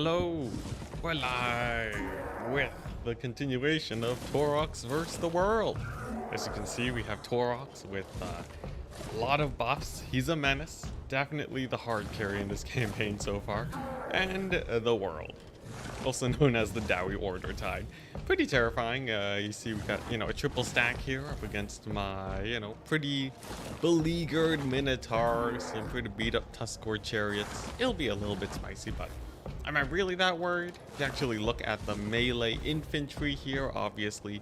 Hello, we're live with the continuation of Taurox versus the world. As you can see, we have Taurox with a lot of buffs. He's a menace, definitely the hard carry in this campaign so far, and the world, also known as the Dowie Order Tide. Pretty terrifying. You see, we got a triple stack here up against my pretty beleaguered Minotaurs, some pretty beat up Tuskor chariots. It'll be a little bit spicy, but am I really that worried? If you actually look at the melee infantry here, obviously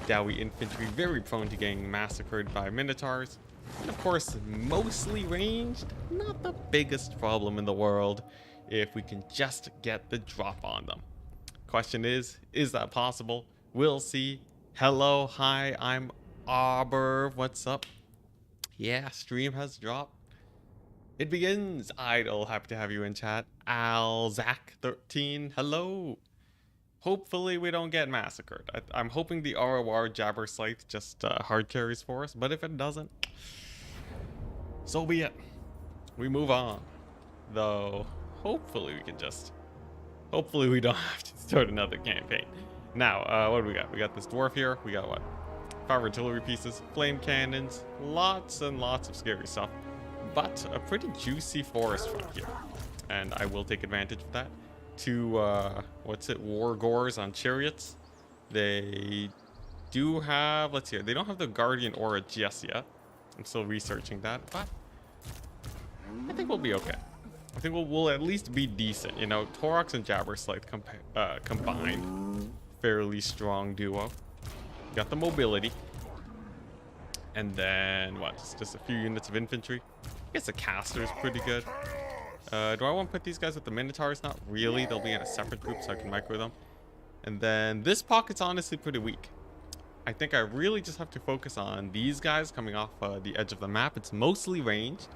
Dowie infantry very prone to getting massacred by Minotaurs. And of course, mostly ranged, not the biggest problem in the world if we can just get the drop on them. Question is that possible? We'll see. Hello, hi, I'm Arbor. What's up? Yeah, stream has dropped. It begins. Idle, happy to have you in chat. Alzac13, hello. Hopefully we don't get massacred. I'm hoping the ROR Jabber Scythe just hard carries for us, but if it doesn't, so be it. We move on. Though, hopefully we don't have to start another campaign. Now, what do we got? We got this dwarf here. We got what? 5 artillery pieces, flame cannons, lots and lots of scary stuff. But a pretty juicy forest front here, and I will take advantage of that. Two, war gores on chariots. They do have, let's see here, they don't have the guardian aura just yet. I'm still researching that, but I think we'll be okay. I think we'll at least be decent. Taurox and Jabber Scythe combined, fairly strong duo. Got the mobility, and then what? Just a few units of infantry. I guess the caster is pretty good. Do I want to put these guys with the Minotaurs? Not really. They'll be in a separate group so I can micro them. And then this pocket's honestly pretty weak. I think I really just have to focus on these guys coming off the edge of the map. It's mostly ranged.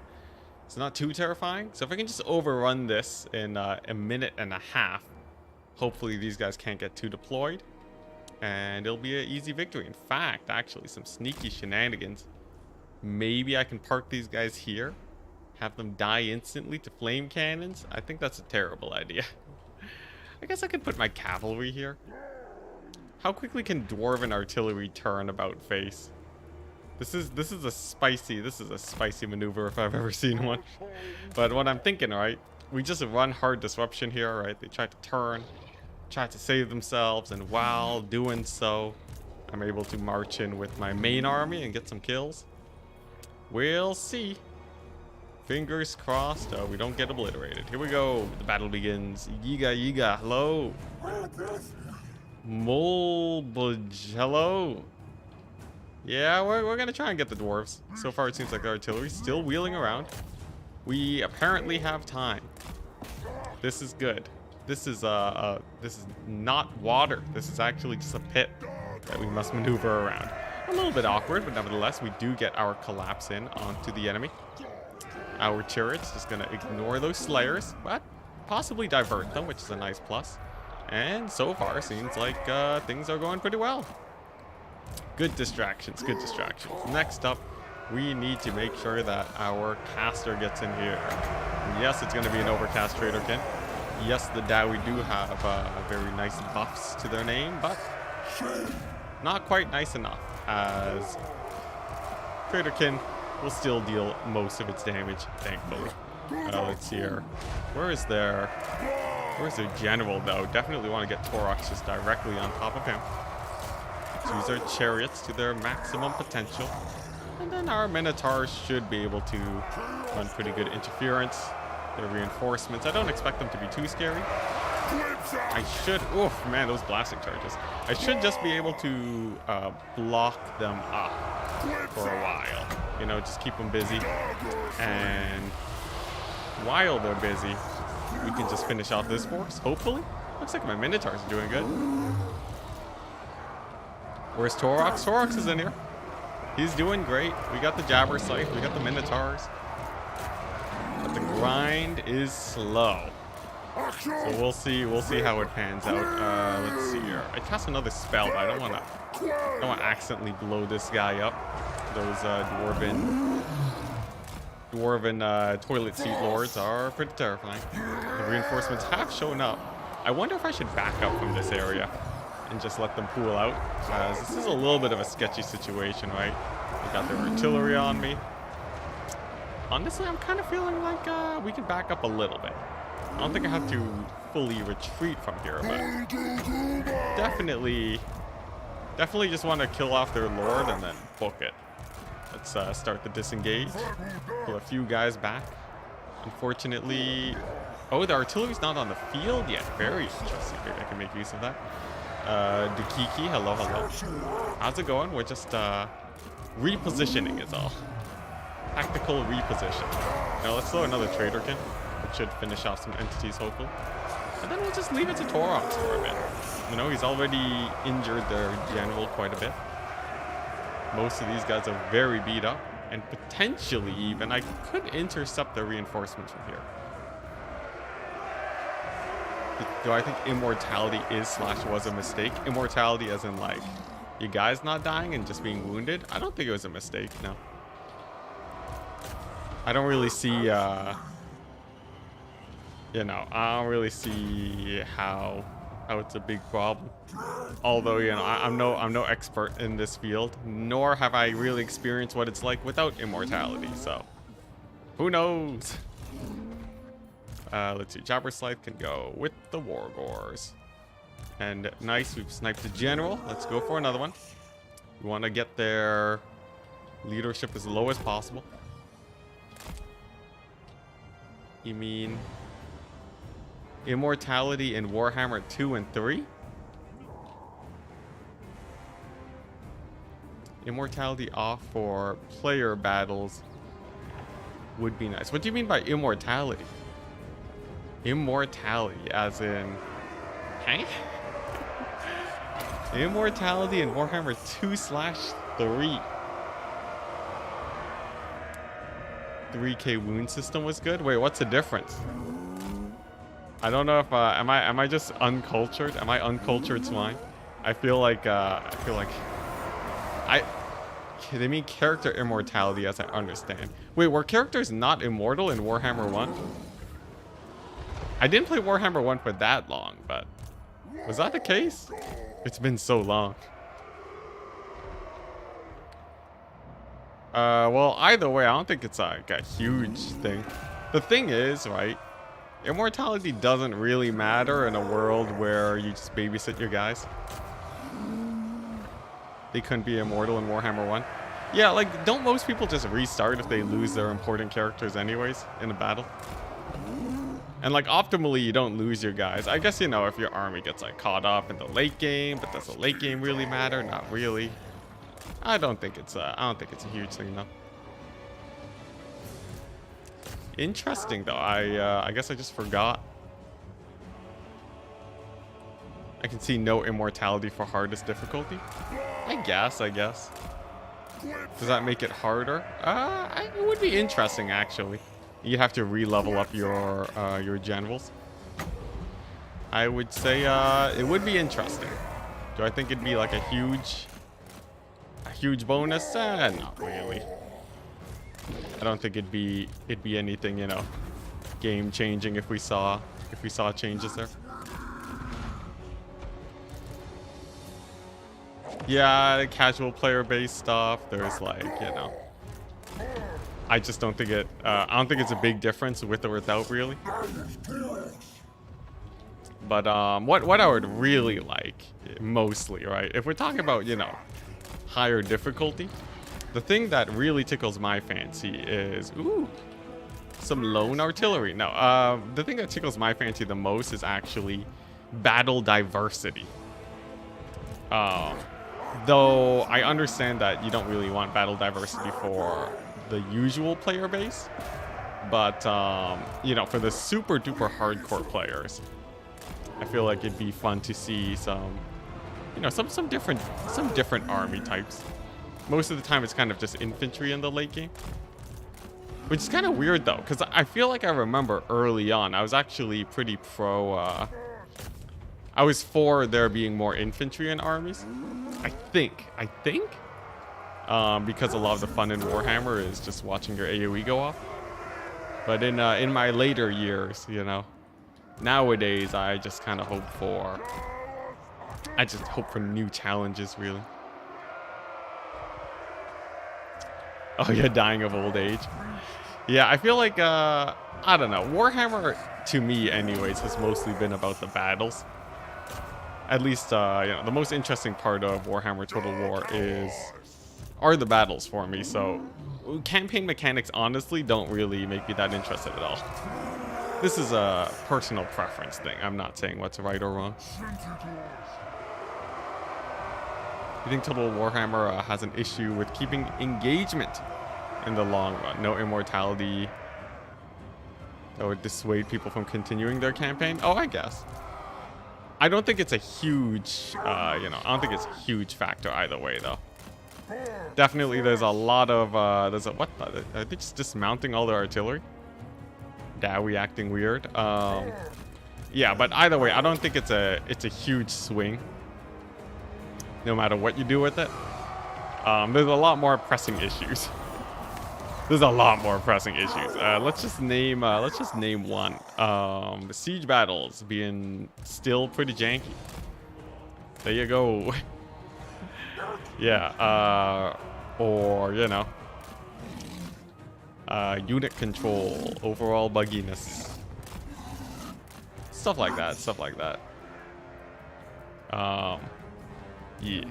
It's not too terrifying. So if I can just overrun this in a minute and a half, hopefully these guys can't get too deployed. And it'll be an easy victory. In fact, actually, some sneaky shenanigans. Maybe I can park these guys here. Have them die instantly to flame cannons. I think that's a terrible idea. I guess I could put my cavalry here. How quickly can dwarven artillery turn about face? This is a spicy maneuver if I've ever seen one. But what I'm thinking, right? We just run hard disruption here, right? They try to turn, try to save themselves, and while doing so, I'm able to march in with my main army and get some kills. We'll see. Fingers crossed we don't get obliterated. Here we go. The battle begins. Yiga, hello. Molbudge, hello. Yeah, we're gonna try and get the dwarves. So far it seems like the artillery's still wheeling around. We apparently have time. This is good. This is not water. This is actually just a pit that we must maneuver around. A little bit awkward, but nevertheless, we do get our collapse in onto the enemy. Our chariots just gonna ignore those slayers, but possibly divert them, which is a nice plus. And so far, seems like things are going pretty well. Good distractions, good distractions. Next up, we need to make sure that our caster gets in here. Yes, it's gonna be an overcast Traderkin. Yes, the Dowie do have very nice buffs to their name, but not quite nice enough, as Traderkin will still deal most of its damage, thankfully. Let's see here. Where's their general, though? Definitely want to get Taurox just directly on top of him. Let's use our chariots to their maximum potential. And then our Minotaurs should be able to run pretty good interference. Their reinforcements, I don't expect them to be too scary. I should, oof, man, those blasting charges. I should just be able to block them up for a while. Just keep them busy. And while they're busy, we can just finish off this force, hopefully. Looks like my Minotaurs are doing good. Where's Taurox? Taurox is in here. He's doing great. We got the Jabber Scythe, we got the Minotaurs. But the grind is slow. So we'll see how it pans out. Let's see here. I cast another spell, but I don't want to accidentally blow this guy up. Those dwarven toilet seat lords are pretty terrifying. The reinforcements have shown up. I wonder if I should back up from this area and just let them pool out, as this is a little bit of a sketchy situation, right? They got their artillery on me. Honestly, I'm kind of feeling like we can back up a little bit. I don't think I have to fully retreat from here, but definitely just want to kill off their lord and then book it. Let's start the disengage. Pull a few guys back. Unfortunately, oh, the artillery's not on the field yet. Very interesting. Maybe I can make use of that. Dikiki, hello. How's it going? We're just repositioning is all. Tactical reposition. Now let's throw another Traderkin. It should finish off some entities, hopefully. And then we'll just leave it to Taurox for a bit. You know, he's already injured their general quite a bit. Most of these guys are very beat up. And potentially even, I could intercept their reinforcements from here. Do I think immortality is/was a mistake? Immortality as in like, you guys not dying and just being wounded? I don't think it was a mistake, no. I don't really see, you know, I don't really see how it's a big problem. Although, you know, I'm no expert in this field, nor have I really experienced what it's like without immortality, so who knows? Let's see, Jabber Scythe can go with the Wargors. And nice, we've sniped the general. Let's go for another one. We want to get their leadership as low as possible. You mean immortality in Warhammer 2 and 3? Immortality off for player battles would be nice. What do you mean by immortality? Immortality as in... Hey? Immortality in Warhammer 2/3. 3k wound system was good. Wait, what's the difference? I don't know if am I just uncultured? Am I uncultured swine? I feel like they mean character immortality, as I understand. Wait, were characters not immortal in Warhammer 1? I didn't play Warhammer 1 for that long, but was that the case? It's been so long. Well, either way, I don't think it's like a huge thing. The thing is, right, immortality doesn't really matter in a world where you just babysit your guys. They couldn't be immortal in Warhammer 1. Yeah, like, don't most people just restart if they lose their important characters anyways in a battle? And like, optimally, you don't lose your guys. I guess, you know, if your army gets like caught up in the late game, but does the late game really matter? Not really. I don't think it's a huge thing though. Interesting though. I guess I just forgot. I can see no immortality for hardest difficulty. I guess. Does that make it harder? It would be interesting actually. You have to re-level up your generals. I would say it would be interesting. Do I think it'd be like a huge bonus? Not really. I don't think it'd be anything, you know, game changing if we saw changes there. Yeah, casual player based stuff. There's like, you know, I just don't think it. I don't think it's a big difference with or without, really. But what I would really like, mostly, right? If we're talking about, you know, higher difficulty, the thing that really tickles my fancy is some lone artillery. No, the thing that tickles my fancy the most is actually battle diversity. Though I understand that you don't really want battle diversity for the usual player base, but you know, for the super duper hardcore players, I feel like it'd be fun to see some, you know, some different army types. Most of the time it's kind of just infantry in the late game, which is kind of weird though, because I feel like I remember early on I was actually pretty pro. I was for there being more infantry in armies. I think. Because a lot of the fun in Warhammer is just watching your AoE go off. But in my later years, you know, Nowadays, I just kind of hope for... I just hope for new challenges, really. Oh, you're dying of old age. Yeah, I feel like, I don't know. Warhammer, to me anyways, has mostly been about the battles. At least, you know, the most interesting part of Warhammer Total War are the battles for me. So, campaign mechanics, honestly, don't really make me that interested at all. This is a personal preference thing. I'm not saying what's right or wrong. You think Total Warhammer has an issue with keeping engagement in the long run? No immortality that would dissuade people from continuing their campaign? Oh, I guess. I don't think it's a huge, you know, I don't think it's a huge factor either way, though. Definitely, there's a lot of, what? Are they just dismounting all their artillery? Dowie acting weird. Yeah, but either way, I don't think it's a huge swing. No matter what you do with it. There's a lot more pressing issues. There's a lot more pressing issues. Let's just name one. The siege battles being still pretty janky. There you go. Yeah, or, you know, unit control, overall bugginess. Stuff like that, yeah.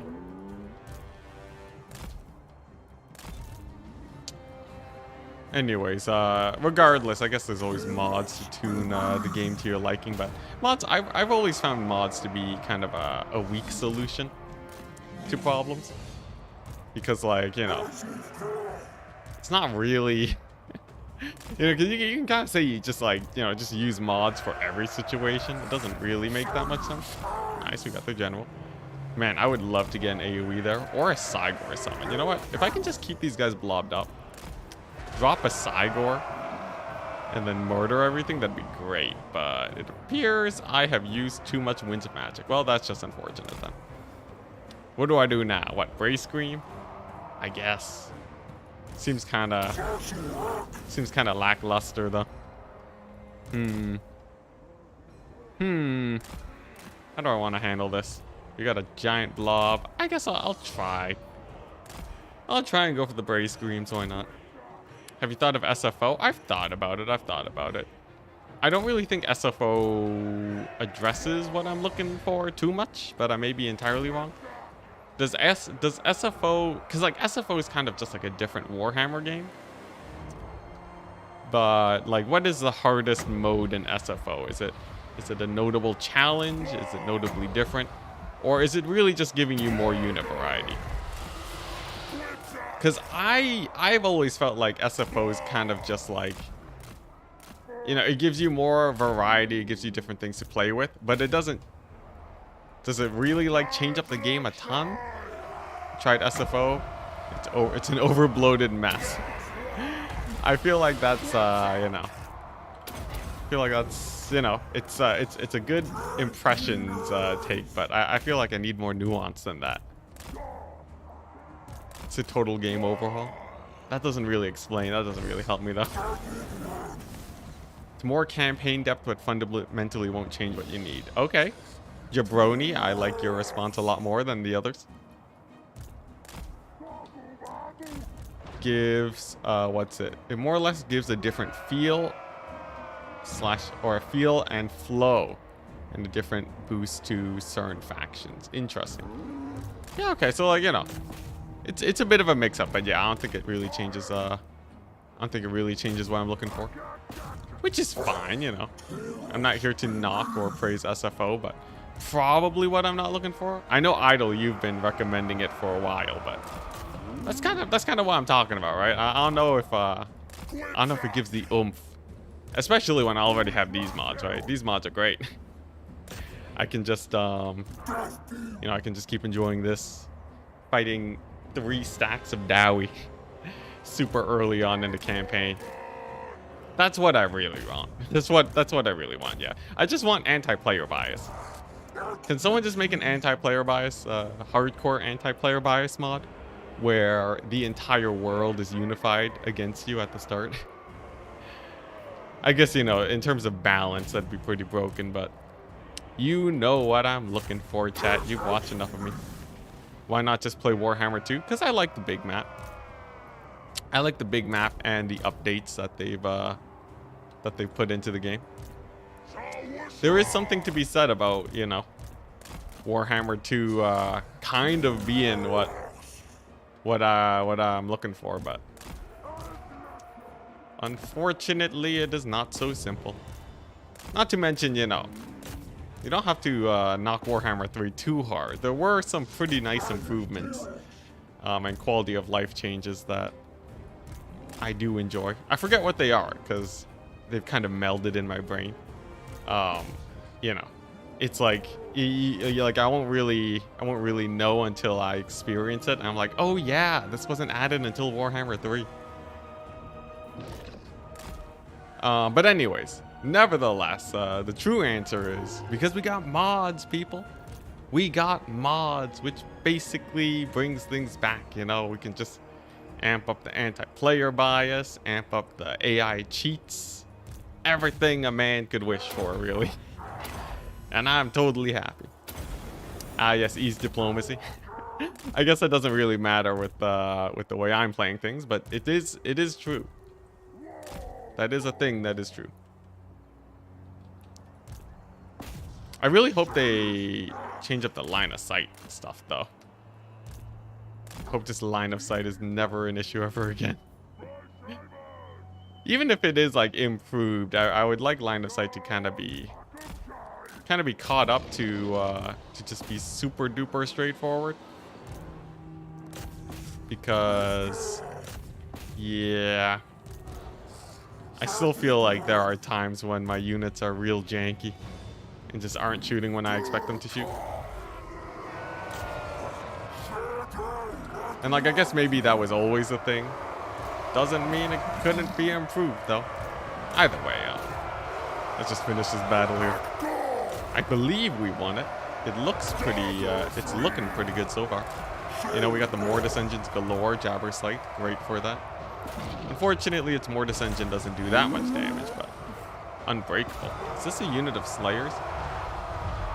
Anyways, regardless, I guess there's always mods to tune the game to your liking, but mods, I've always found mods to be kind of a weak solution to problems. Because, like, you know, it's not really... You know, because you can kind of say you just, like, you know, just use mods for every situation. It doesn't really make that much sense. Nice, we got the general. Man, I would love to get an AoE there. Or a Cygor summon. You know what? If I can just keep these guys blobbed up, drop a Cygor, and then murder everything, that'd be great. But it appears I have used too much Winds of Magic. Well, that's just unfortunate then. What do I do now? What, Bray Scream? I guess. Seems kind of lackluster though. How do I want to handle this? We got a giant blob. I guess I'll try. I'll try and go for the Bray Screams. Why not? Have you thought of SFO? I've thought about it. I don't really think SFO addresses what I'm looking for too much, but I may be entirely wrong. Does SFO, because like SFO is kind of just like a different Warhammer game. But like, what is the hardest mode in SFO? Is it a notable challenge? Is it notably different? Or is it really just giving you more unit variety? Because I've always felt like SFO is kind of just like, you know, it gives you more variety, it gives you different things to play with, but it doesn't. Does it really like change up the game a ton? Tried SFO. It's an overbloated mess. I feel like that's you know. I feel like that's, you know, it's a good impressions take, but I feel like I need more nuance than that. It's a total game overhaul. That doesn't really explain. That doesn't really help me though. It's more campaign depth, but fundamentally won't change what you need. Okay. Jabroni, I like your response a lot more than the others. Gives, what's it? It more or less gives a different feel and flow, and a different boost to certain factions. Interesting. Yeah, okay, so like, you know, it's a bit of a mix-up, but yeah, I don't think it really changes, what I'm looking for. Which is fine, you know. I'm not here to knock or praise SFO, but probably what I'm not looking for. I know Idle, you've been recommending it for a while, but that's kind of what I'm talking about, right? I don't know if it gives the oomph, especially when I already have these mods, right? These mods are great. I can just you know, I can just keep enjoying this, fighting 3 stacks of Dowie super early on in the campaign. That's what I really want. That's what I really want. Yeah, I just want anti-player bias. Can someone just make an anti-player bias, hardcore anti-player bias mod, where the entire world is unified against you at the start? I guess, you know, in terms of balance, that'd be pretty broken, but you know what I'm looking for, chat. You've watched enough of me. Why not just play Warhammer 2? Because I like the big map. I like the big map and the updates that they've put into the game. There is something to be said about, you know, Warhammer 2 kind of being what I'm looking for, but unfortunately it is not so simple. Not to mention, you know, you don't have to knock Warhammer 3 too hard. There were some pretty nice improvements and quality of life changes that I do enjoy. I forget what they are because they've kind of melded in my brain. You know, it's like like I won't really know until I experience it. And I'm like, oh yeah, this wasn't added until Warhammer 3. But anyways, nevertheless, the true answer is because we got mods, people. We got mods, which basically brings things back. You know, we can just amp up the anti-player bias, amp up the AI cheats, everything a man could wish for, really. And I'm totally happy. Yes, ease diplomacy. I guess that doesn't really matter with the way I'm playing things, but it is true. That is a thing that is true. I really hope they change up the line of sight stuff, though. Hope this line of sight is never an issue ever again. Even if it is like improved, I would like line of sight to kind of be caught up to just be super duper straightforward. Because yeah, I still feel like there are times when my units are real janky and just aren't shooting when I expect them to shoot. And like, I guess maybe that was always a thing. Doesn't mean it couldn't be improved, though. Either way, let's just finish this battle here. I believe we won it. It looks pretty, it's looking pretty good so far. You know, we got the Mortis engines galore, Jabber Sight, great for that. Unfortunately, its Mortis engine doesn't do that much damage, but unbreakable. Is this a unit of Slayers?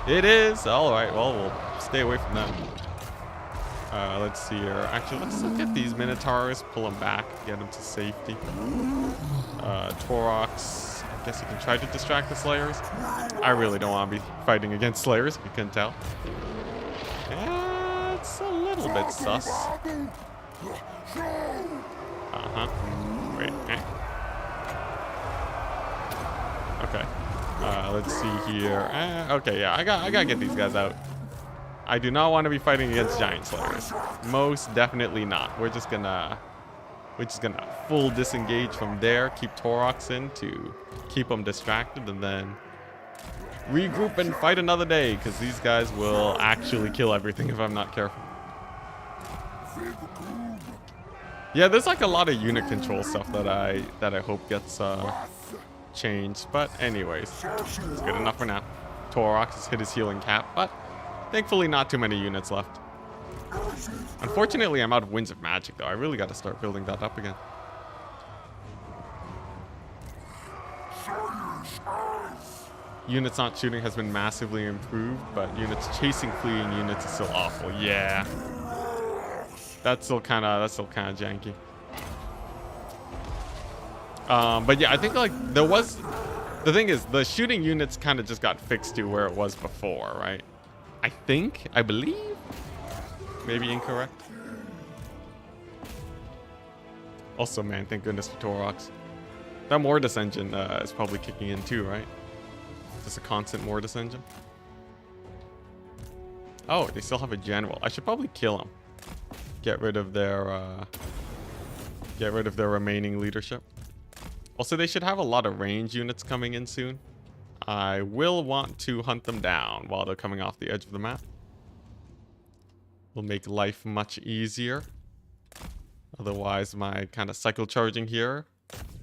It is. All right, well, we'll stay away from them. Let's see here. Actually, let's look at these Minotaurs, pull them back, get them to safety. Taurox, I guess you can try to distract the Slayers. I really don't want to be fighting against Slayers, if you couldn't tell. Yeah, it's a little bit sus. Wait, eh? Okay. Let's see here. Okay, yeah, I gotta get these guys out. I do not want to be fighting against Giant Slayers. Most definitely not. We're just gonna full disengage from there, keep Taurox in to keep them distracted, and then regroup and fight another day, because these guys will actually kill everything if I'm not careful. Yeah, there's like a lot of unit control stuff that I hope gets changed, but anyways, it's good enough for now. Taurox has hit his healing cap, but thankfully not too many units left. Unfortunately, I'm out of Winds of Magic, though. I really got to start building that up again. Units not shooting has been massively improved, but units chasing fleeing units is still awful. Yeah. That's still kind of janky. But yeah, I think like there was, the thing is, the shooting units kind of just got fixed to where it was before, right? I believe, maybe incorrect. Also, man, thank goodness for Taurox. That Mortis engine is probably kicking in too, right? Just a constant Mortis engine. Oh, they still have a general. I should probably kill him. Get rid of their remaining leadership. Also, they should have a lot of range units coming in soon. I will want to hunt them down while they're coming off the edge of the map. Will make life much easier. Otherwise, my kind of cycle charging here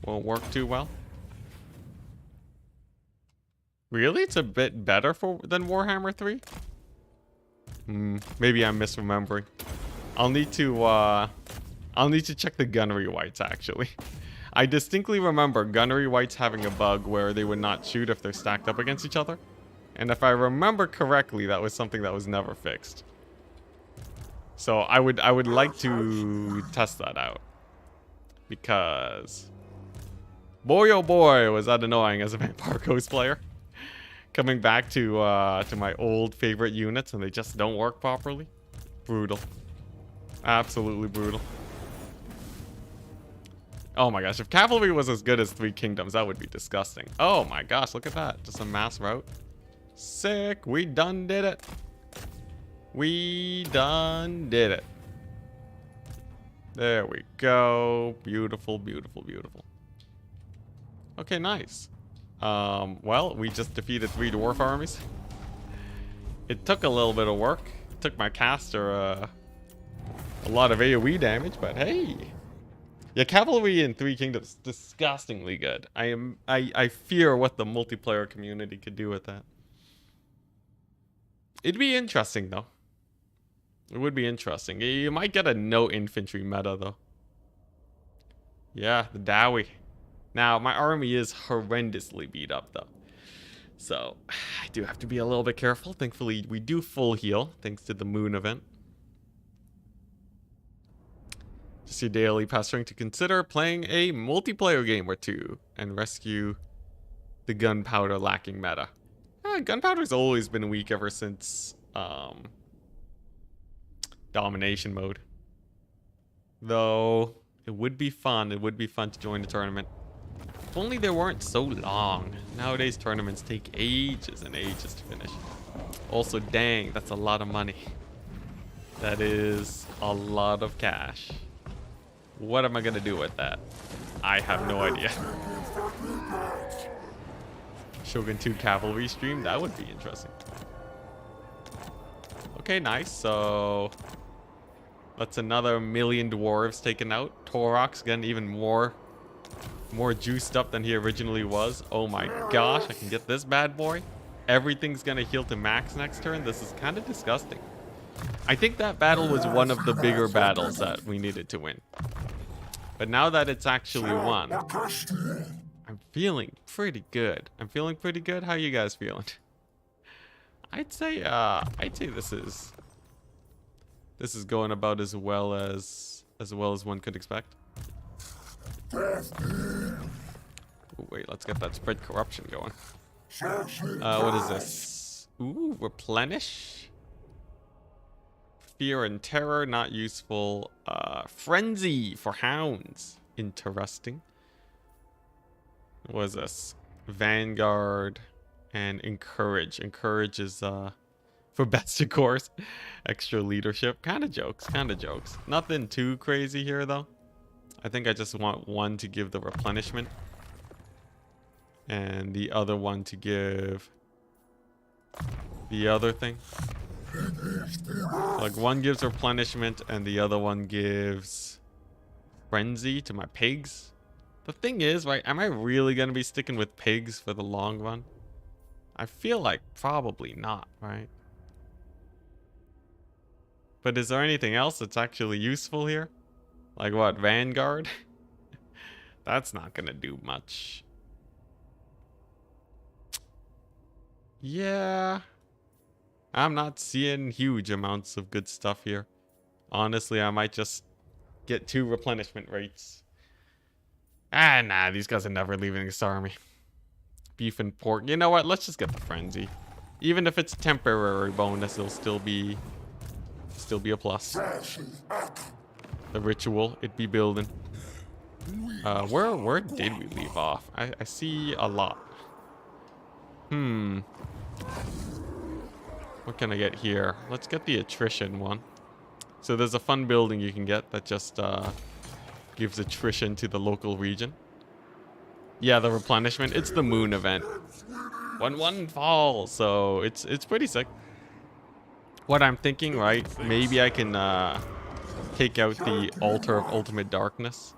won't work too well. Really? It's a bit better than Warhammer 3? Maybe I'm misremembering. I'll need to check the gunnery whites, actually. I distinctly remember gunnery whites having a bug where they would not shoot if they're stacked up against each other. And if I remember correctly, that was something that was never fixed. So I would like to test that out. Because boy oh boy was that annoying as a Vampire Coast player. Coming back to my old favorite units and they just don't work properly. Brutal. Absolutely brutal. Oh my gosh, if cavalry was as good as Three Kingdoms, that would be disgusting. Oh my gosh, look at that. Just a mass route. Sick. We done did it. We done did it. There we go. Beautiful, beautiful, beautiful. Okay, nice. Well, we just defeated 3 dwarf armies. It took a little bit of work. It took my caster a lot of AoE damage, but hey. Yeah, cavalry in Three Kingdoms disgustingly good. I fear what the multiplayer community could do with that. It'd be interesting though. It would be interesting. You might get a no infantry meta though. Yeah, the Dowie. Now, my army is horrendously beat up though. So, I do have to be a little bit careful. Thankfully, we do full heal thanks to the moon event. Just your daily pestering to consider playing a multiplayer game or two and rescue the gunpowder lacking meta. Gunpowder's always been weak ever since domination mode. Though it would be fun. It would be fun to join the tournament. If only they weren't so long. Nowadays tournaments take ages and ages to finish. Also, dang, that's a lot of money. That is a lot of cash. What am I gonna do with that? I have no idea. Shogun 2 cavalry stream, that would be interesting. Okay, nice. So that's another 1,000,000 dwarves taken out. Taurox getting even more juiced up than he originally was. Oh my gosh, I can get this bad boy. Everything's gonna heal to max next turn. This is kind of disgusting. I think that battle was one of the bigger battles that we needed to win. But now that it's actually won, I'm feeling pretty good. I'm feeling pretty good. How you guys feeling? I'd say this is going about as well as one could expect. Ooh, wait, let's get that spread corruption going. What is this? Ooh, replenish. Fear and terror, not useful. Frenzy for hounds. Interesting. What is this? Vanguard and encourage. Encourage is for best of course. Extra leadership. Kind of jokes. Nothing too crazy here though. I think I just want one to give the replenishment. And the other one to give the other thing. Like one gives replenishment and the other one gives frenzy to my pigs. The thing is, right, am I really going to be sticking with pigs for the long run? I feel like probably not, right? But is there anything else that's actually useful here? Like what, Vanguard? That's not going to do much. Yeah. I'm not seeing huge amounts of good stuff here. Honestly, I might just get 2 replenishment rates. Nah, these guys are never leaving this army. Beef and pork. You know what? Let's just get the frenzy. Even if it's a temporary bonus, it'll still be a plus. The ritual, it'd be building. Where did we leave off? I see a lot. What can I get here? Let's get the attrition one. So there's a fun building you can get that just gives attrition to the local region. Yeah, the replenishment. It's the moon event. 1/1 fall, so it's pretty sick. What I'm thinking, right? Maybe I can take out the altar of ultimate darkness.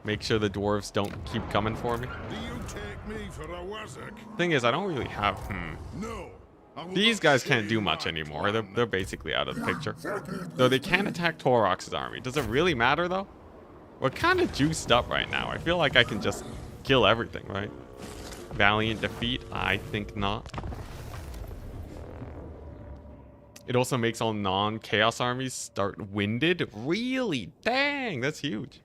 Make sure the dwarves don't keep coming for me. Thing is, I don't really have. These guys can't do much anymore. They're basically out of the picture. Though they can attack Taurox's army. Does it really matter though? We're kind of juiced up right now. I feel like I can just kill everything, right? Valiant defeat? I think not. It also makes all non-chaos armies start winded. Really? Dang, that's huge.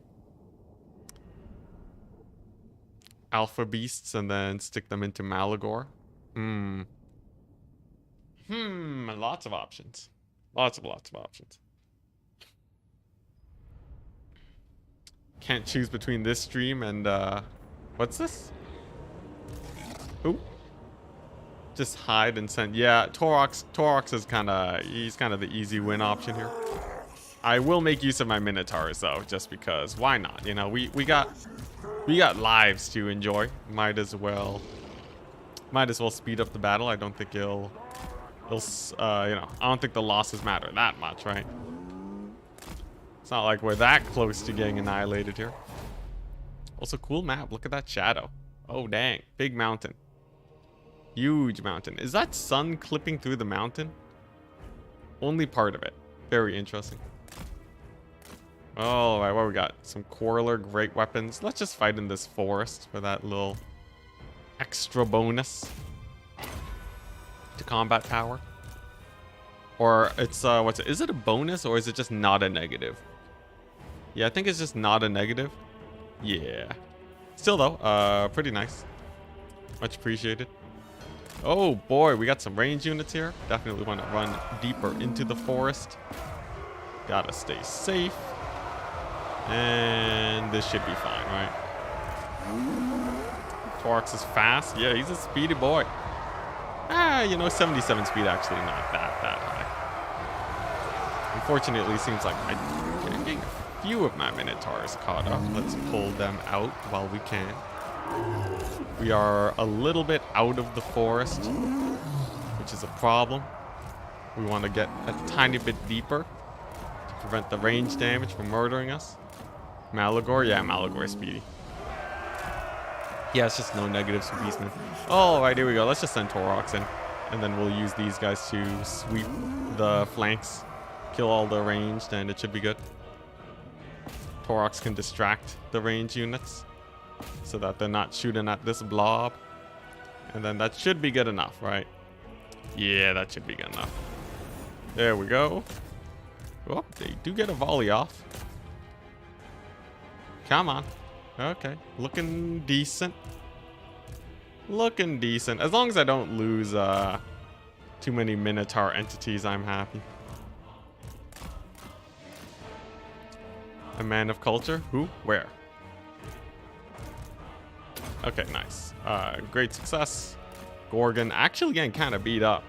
Alpha beasts and then stick them into Malagor. Lots of options. Lots of options. Can't choose between this stream and what's this? Ooh. Just hide and send. Yeah, Taurox is he's kind of the easy win option here. I will make use of my Minotaurs though, just because. Why not? You know, we got lives to enjoy. Might as well speed up the battle. I don't think he'll you know, I don't think the losses matter that much, right? It's not like we're that close to getting annihilated here. Also, cool map. Look at that shadow. Oh, dang. Big mountain. Huge mountain. Is that sun clipping through the mountain? Only part of it. Very interesting. All right, what we got? Some Quarreler, great weapons. Let's just fight in this forest for that little extra bonus to combat power. Or it's, is it a bonus or is it just not a negative? Yeah, I think it's just not a negative. Yeah. Still though, pretty nice. Much appreciated. Oh boy, we got some range units here. Definitely want to run deeper into the forest. Gotta stay safe. And this should be fine, right? Taurox is fast. Yeah, he's a speedy boy. You know, 77 speed actually not that high. Unfortunately, it seems like I'm getting a few of my Minotaurs caught up. Let's pull them out while we can. We are a little bit out of the forest, which is a problem. We want to get a tiny bit deeper to prevent the range damage from murdering us. Malagor? Yeah, Malagor is speedy. Yeah, it's just no negatives for Beastmen. All right, here we go. Let's just send Taurox in, and then we'll use these guys to sweep the flanks, kill all the ranged, and it should be good. Taurox can distract the range units so that they're not shooting at this blob. And then that should be good enough, right? Yeah, that should be good enough. There we go. Oh, they do get a volley off. Come on. Okay, looking decent. Looking decent. As long as I don't lose too many Minotaur entities, I'm happy. A man of culture? Who? Where? Okay, nice. Great success. Gorgon actually getting kind of beat up.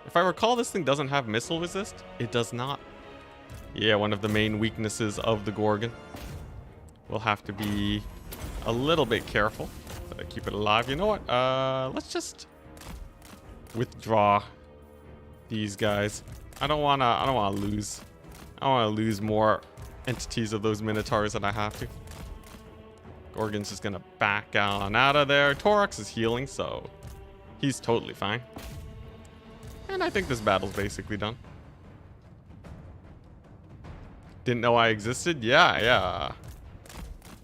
If I recall, this thing doesn't have missile resist. It does not. Yeah, one of the main weaknesses of the Gorgon. We'll have to be a little bit careful to keep it alive. You know what? Let's just withdraw these guys. I don't wanna lose. I don't wanna lose more entities of those Minotaurs than I have to. Gorgon's just gonna back on out of there. Taurox is healing, so he's totally fine. And I think this battle's basically done. Didn't know I existed? Yeah.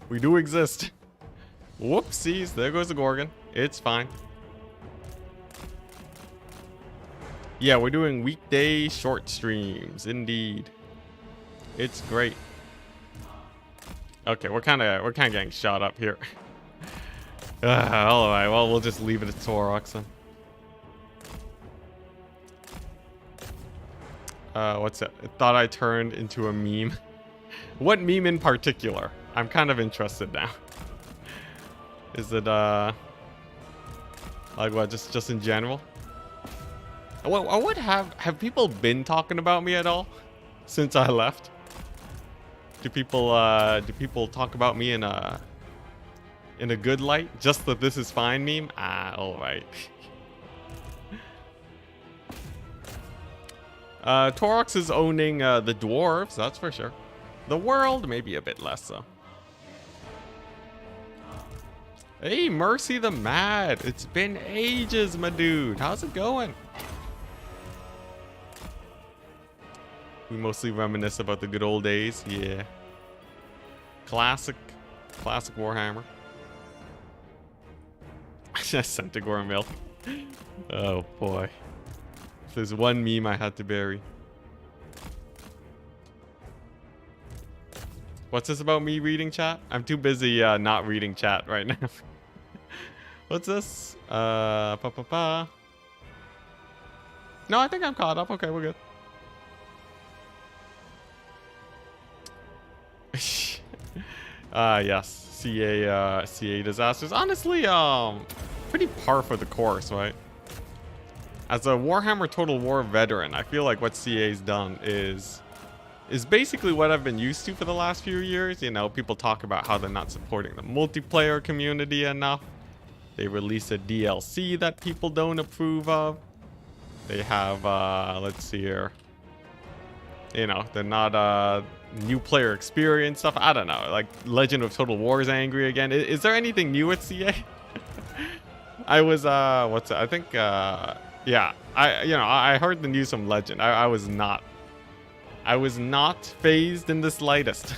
We do exist. Whoopsies, there goes the Gorgon. It's fine. Yeah, we're doing weekday short streams, indeed. It's great. Okay, we're kind of getting shot up here. All right, well, we'll just leave it at Taurox then. What's that? I thought I turned into a meme. What meme in particular? I'm kind of interested now. Is it like what? Just in general? What have people been talking about me at all since I left? Do people talk about me in a good light? Just that this is fine meme? All right. Taurox is owning the dwarves, that's for sure. The world, maybe a bit less so. Hey, Mercy the Mad. It's been ages, my dude. How's it going? We mostly reminisce about the good old days. Yeah. Classic Warhammer. Centaur Mill. Oh boy. If there's one meme I had to bury. What's this about me reading chat? I'm too busy not reading chat right now. What's this? No, I think I'm caught up. Okay, we're good. Yes. CA disasters. Honestly, pretty par for the course, right? As a Warhammer Total War veteran, I feel like what CA's done is basically what I've been used to for the last few years. You know, people talk about how they're not supporting the multiplayer community enough. They release a DLC that people don't approve of. They have, let's see here. You know, they're not, new player experience stuff. I don't know. Like, Legend of Total War is angry again. Is there anything new at CA? I was, what's it? I think, yeah. I heard the news from Legend. I was not phased in the slightest.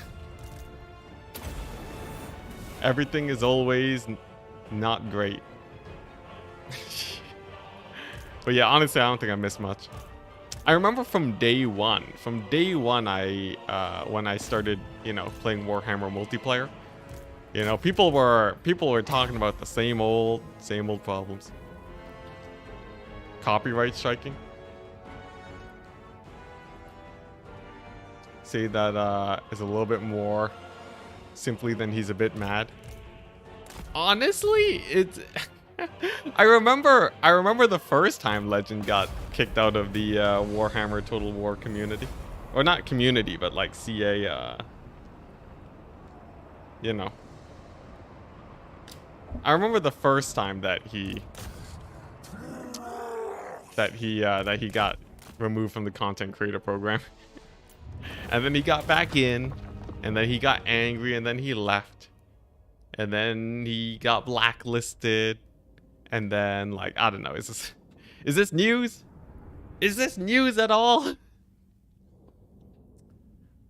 Everything is always not great. But yeah, honestly, I don't think I missed much. I remember from day one, I when I started, you know, playing Warhammer multiplayer, you know, people were talking about the same old problems. Copyright striking. Say that is a little bit more simply than he's a bit mad. Honestly, it's I remember the first time Legend got kicked out of the Warhammer Total War community. Or not community, but like CA, you know. I remember the first time that he got removed from the content creator program. And then he got back in, and then he got angry, and then he left. And then he got blacklisted. And then, like, I don't know, is this news? Is this news at all?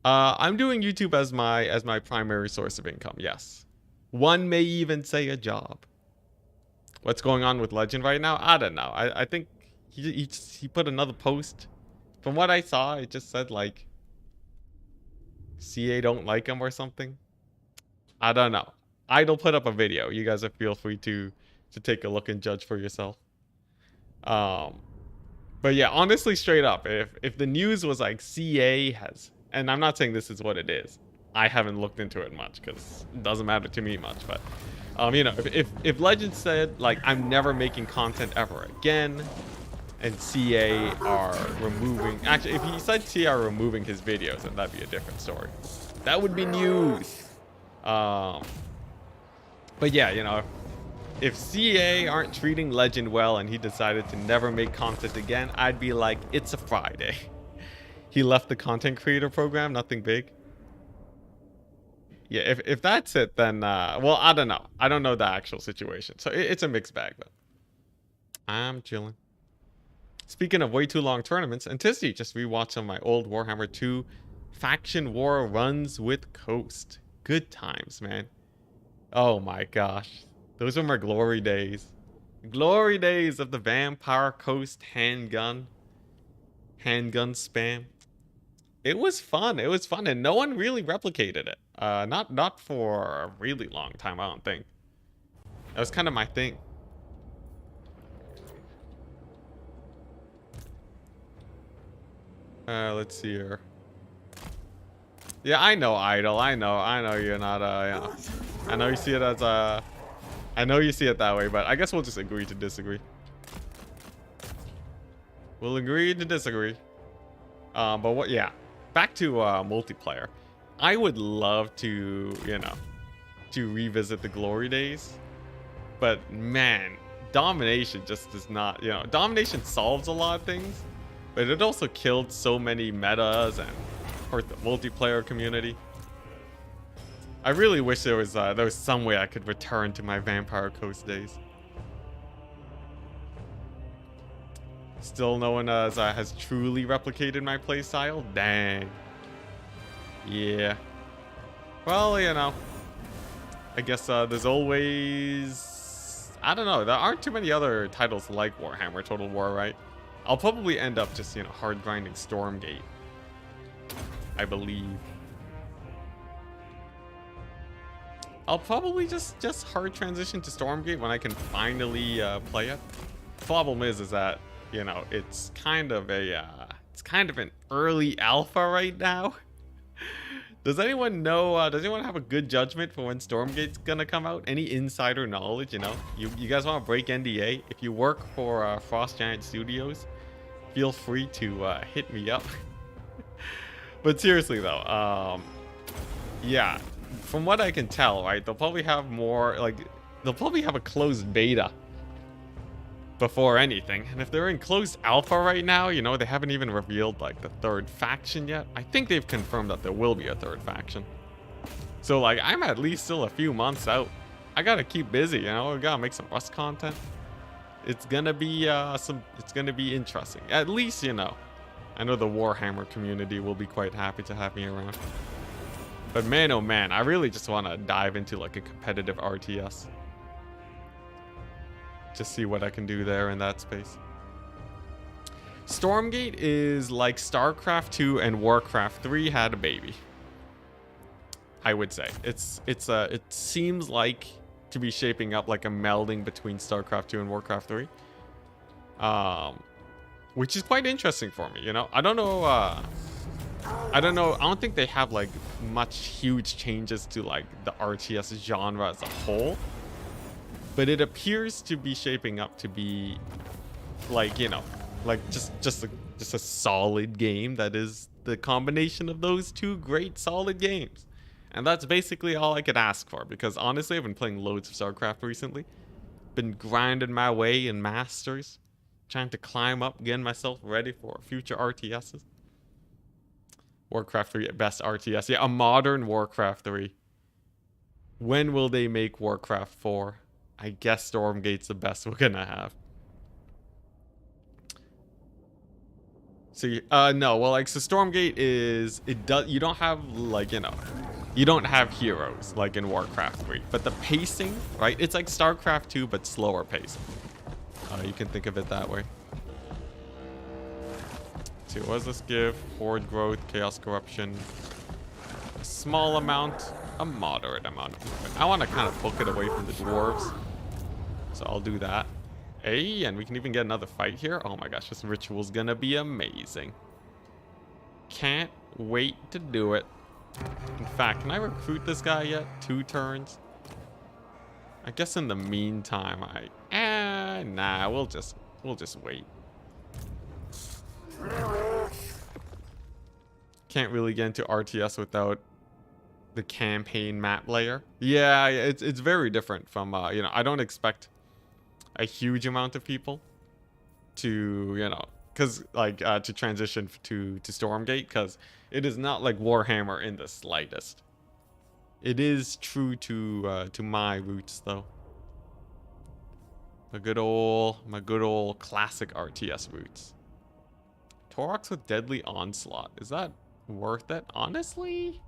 I'm doing YouTube as my primary source of income, yes. One may even say a job. What's going on with Legend right now? I don't know. I think he put another post. From what I saw, it just said, like, CA don't like him or something. I don't know. Idle put up a video. You guys feel free to take a look and judge for yourself. But yeah, honestly, straight up, if the news was like CA has, and I'm not saying this is what it is. I haven't looked into it much because it doesn't matter to me much. But you know, if Legend said like I'm never making content ever again, and CA are removing, actually, if he said CA are removing his videos, then that'd be a different story. That would be news. But yeah, you know, if CA aren't treating Legend well and he decided to never make content again, I'd be like, it's a Friday. He left the content creator program, nothing big. Yeah, if that's it, then, well, I don't know. I don't know the actual situation. So it's a mixed bag, but I'm chilling. Speaking of way too long tournaments, Enticity just rewatched some of my old Warhammer 2 faction war runs with Coast. Good times, man. Oh my gosh. Those were my glory days. Glory days of the Vampire Coast handgun spam. It was fun. It was fun, and no one really replicated it. Not for a really long time, I don't think. That was kind of my thing. Let's see here. Yeah, I know, Idol. I know you're not, you know. I know you see it as a... I know you see it that way, but I guess we'll just agree to disagree. We'll agree to disagree. But what, yeah. Back to multiplayer. I would love to, you know, to revisit the glory days. But man, domination just does not, you know, domination solves a lot of things, but it also killed so many metas and hurt the multiplayer community. I really wish there was some way I could return to my Vampire Coast days. Still no one has truly replicated my playstyle? Dang. Yeah. Well, you know, I guess there's always... I don't know, there aren't too many other titles like Warhammer Total War, right? I'll probably end up just, you know, hard grinding Stormgate, I believe. I'll probably just hard transition to Stormgate when I can finally play it. Problem is that, you know, it's kind of an early alpha right now. Does anyone know, does anyone have a good judgment for when Stormgate's gonna come out? Any insider knowledge, you know? You guys want to break NDA? If you work for Frost Giant Studios, feel free to hit me up. But seriously though, yeah, from what I can tell, right, they'll probably have more, like, they'll probably have a closed beta before anything. And if they're in closed alpha right now, you know, they haven't even revealed like the third faction yet. I think they've confirmed that there will be a third faction. So like, I'm at least still a few months out. I gotta keep busy, you know, I gotta make some Rust content. It's gonna be it's gonna be interesting. At least, you know, I know the Warhammer community will be quite happy to have me around. But man, oh man, I really just want to dive into like a competitive RTS. Just see what I can do there in that space. Stormgate is like StarCraft 2 and Warcraft 3 had a baby, I would say. It seems like to be shaping up like a melding between StarCraft 2 and Warcraft 3. Which is quite interesting for me, you know. I don't know, I don't think they have like much huge changes to like the RTS genre as a whole. But it appears to be shaping up to be like, you know, like just a solid game that is the combination of those two great solid games. And that's basically all I could ask for, because honestly, I've been playing loads of StarCraft recently. Been grinding my way in Masters, trying to climb up, getting myself ready for future RTSs. Warcraft 3 best RTS. Yeah, a modern Warcraft 3. When will they make Warcraft 4? I guess Stormgate's the best we're gonna have. See, no, well, like, so Stormgate is, you don't have, like, you know, you don't have heroes, like in Warcraft 3. But the pacing, right, it's like StarCraft 2, but slower pacing. You can think of it that way. Let's see, what does this give? Horde growth, chaos corruption. A small amount, a moderate amount of movement. I want to kind of book it away from the dwarves. So I'll do that. Hey, and we can even get another fight here. Oh my gosh, this ritual's gonna be amazing. Can't wait to do it. In fact, can I recruit this guy yet? 2 turns? I guess in the meantime, nah, we'll just wait. Can't really get into RTS without the campaign map layer. Yeah, it's very different from, you know, I don't expect a huge amount of people to, you know, because like to transition to Stormgate, because it is not like Warhammer in the slightest. It is true to my roots though. My good old classic RTS roots. Taurox with Deadly Onslaught. Is that worth it? Honestly,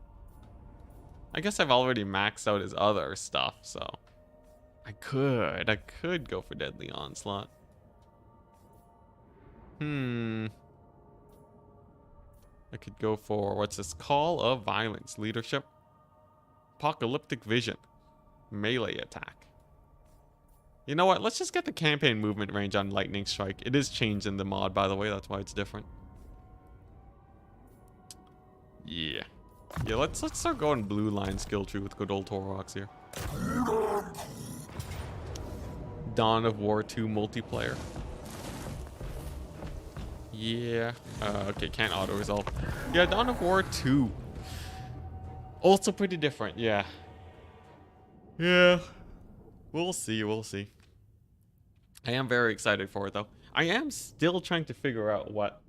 I guess I've already maxed out his other stuff, so I could go for Deadly Onslaught. I could go for, what's this? Call of Violence. Leadership. Apocalyptic Vision. Melee attack. You know what? Let's just get the campaign movement range on Lightning Strike. It is changed in the mod, by the way. That's why it's different. Yeah. Yeah, let's start going blue line skill tree with good old Taurox here. Dawn of War 2 multiplayer. Yeah. Okay, can't auto resolve. Yeah, Dawn of War 2. Also pretty different, yeah. Yeah. We'll see, we'll see. I am very excited for it though. I am still trying to figure out what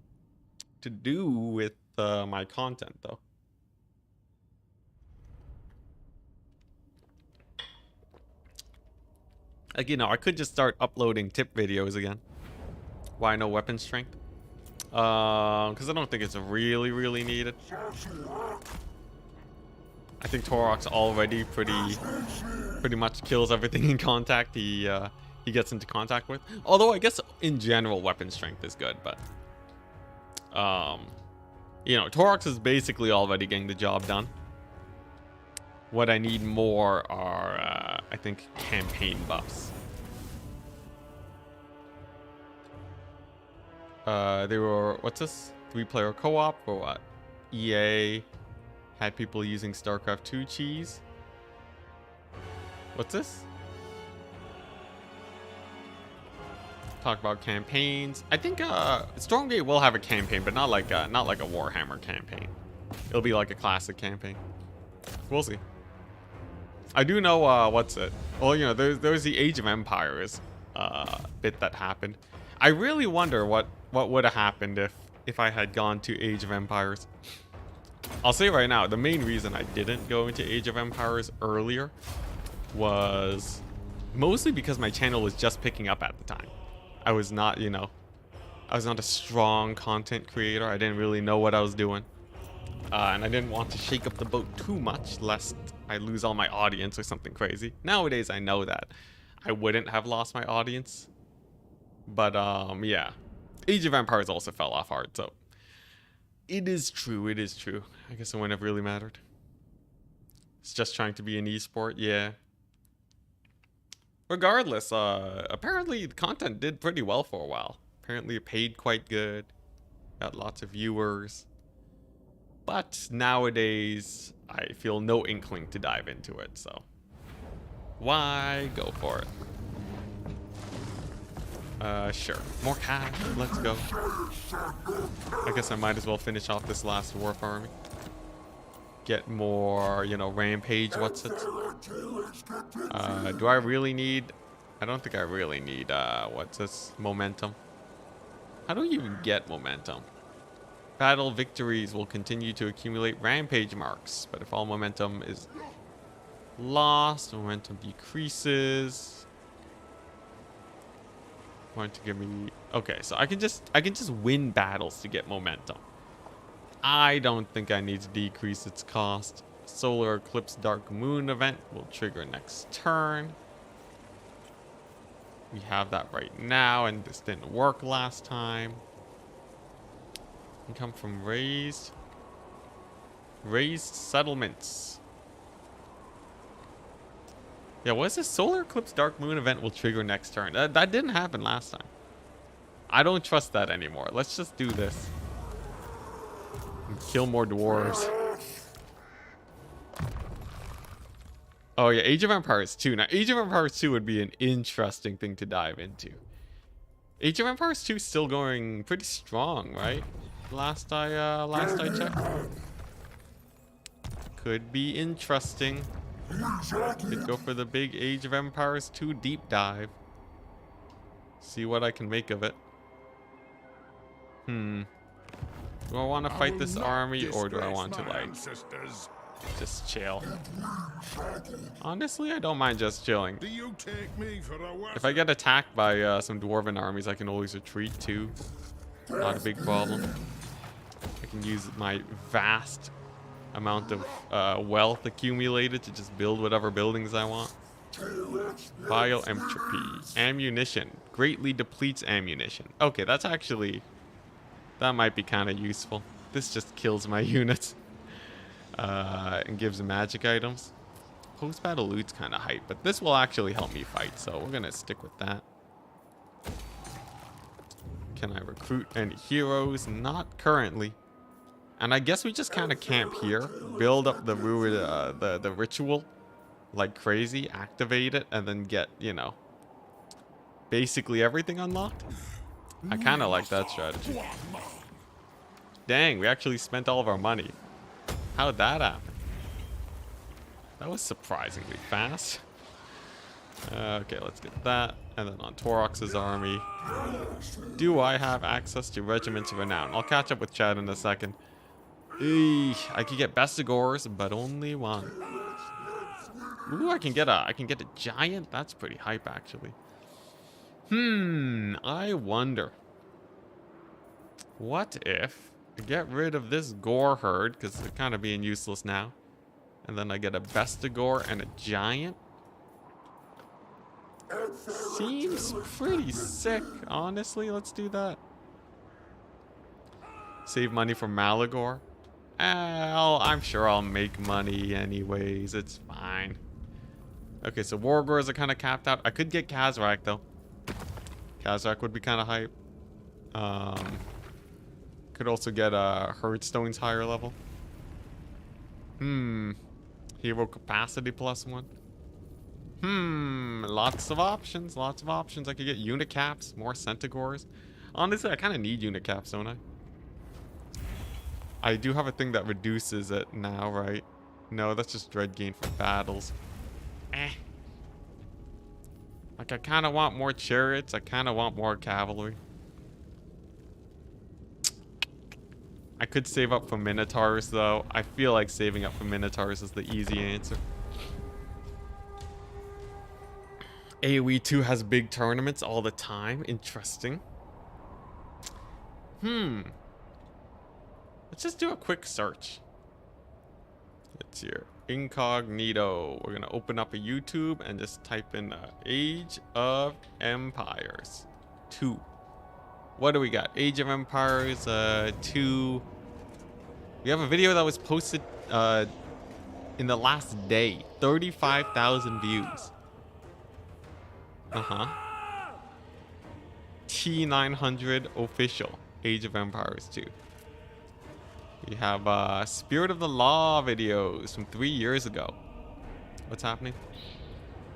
to do with my content though. Like, you know, I could just start uploading tip videos again. Why no weapon strength? Because I don't think it's really needed. I think Taurox already pretty much kills everything in contact he gets into contact with. Although I guess in general weapon strength is good, but you know, Taurox is basically already getting the job done. What I need more are I think campaign buffs. They were, what's this? 3-player co-op or what? EA had people using StarCraft 2 cheese. What's this? Talk about campaigns. I think Stormgate will have a campaign, but not like a Warhammer campaign. It'll be like a classic campaign. We'll see. I do know what's it? Well, you know, there's the Age of Empires bit that happened. I really wonder what would have happened if I had gone to Age of Empires. I'll say right now, the main reason I didn't go into Age of Empires earlier was mostly because my channel was just picking up at the time. I was not, you know, I was not a strong content creator. I didn't really know what I was doing. And I didn't want to shake up the boat too much lest I lose all my audience or something crazy. Nowadays, I know that I wouldn't have lost my audience. But, yeah. Age of Empires also fell off hard, so it is true, it is true. I guess it wouldn't have really mattered. It's just trying to be an esport, yeah. Regardless, apparently the content did pretty well for a while. Apparently it paid quite good. Got lots of viewers. But nowadays, I feel no inkling to dive into it, so why go for it? Sure. More cash. Let's go. I guess I might as well finish off this last dwarf army. Get more, you know, rampage. What's it? Do I really need... I don't think I really need, what's this? Momentum. How do you even get momentum? Battle victories will continue to accumulate rampage marks, but if all momentum is lost, momentum decreases. Want to give me... Okay, so I can just win battles to get momentum. I don't think I need to decrease its cost. Solar Eclipse Dark Moon event will trigger next turn. We have that right now, and this didn't work last time. Income from raised settlements. Yeah, what is this? Solar Eclipse Dark Moon event will trigger next turn. That didn't happen last time. I don't trust that anymore. Let's just do this. And kill more dwarves. Oh yeah, Age of Empires 2. Now, Age of Empires 2 would be an interesting thing to dive into. Age of Empires 2 is still going pretty strong, right? Last I checked. Could be interesting. Could go for the big Age of Empires 2 deep dive. See what I can make of it. Do I want to fight this army, or do I want to, like, just chill? Honestly, I don't mind just chilling. If I get attacked by some dwarven armies, I can always retreat too. Not a big problem. I can use my vast amount of wealth accumulated to just build whatever buildings I want. Bio entropy. Ammunition. Greatly depletes ammunition. Okay, that's actually... That might be kind of useful. This just kills my units. And gives magic items. Post-battle loot's kind of hype, but this will actually help me fight, so we're going to stick with that. Can I recruit any heroes? Not currently. And I guess we just kind of camp here, build up the ritual like crazy, activate it, and then get, you know, basically everything unlocked. I kind of like that strategy. Dang, we actually spent all of our money. How'd that happen? That was surprisingly fast. Okay, let's get that. And then on Taurox's army. Do I have access to Regiments of Renown? I'll catch up with Chad in a second. I could get Bestigors, but only one. Ooh, I can get a giant. That's pretty hype, actually. I wonder. What if I get rid of this gore herd, because they're kind of being useless now, And then I get a Bestigor and a Giant. Seems pretty sick, honestly. Let's do that. Save money for Malagor. I'm sure I'll make money anyways. It's fine. Okay, so Wargors are kind of capped out. I could get Kazrak, though. Kazrak would be kind of hype. Could also get Hearthstone's higher level. Hero capacity +1. Lots of options. Lots of options. I could get unit caps, more Centaurs. Honestly, I kind of need unit caps, don't I? I do have a thing that reduces it now, right? No, that's just dread gain for battles. Like, I kind of want more chariots. I kind of want more cavalry. I could save up for Minotaurs, though. I feel like saving up for Minotaurs is the easy answer. AoE 2 has big tournaments all the time. Interesting. Let's just do a quick search. It's here. Incognito. We're going to open up a YouTube and just type in Age of Empires 2. What do we got? Age of Empires 2. We have a video that was posted in the last day. 35,000 views. T900 official. Age of Empires 2. We have Spirit of the Law videos from 3 years ago. What's happening?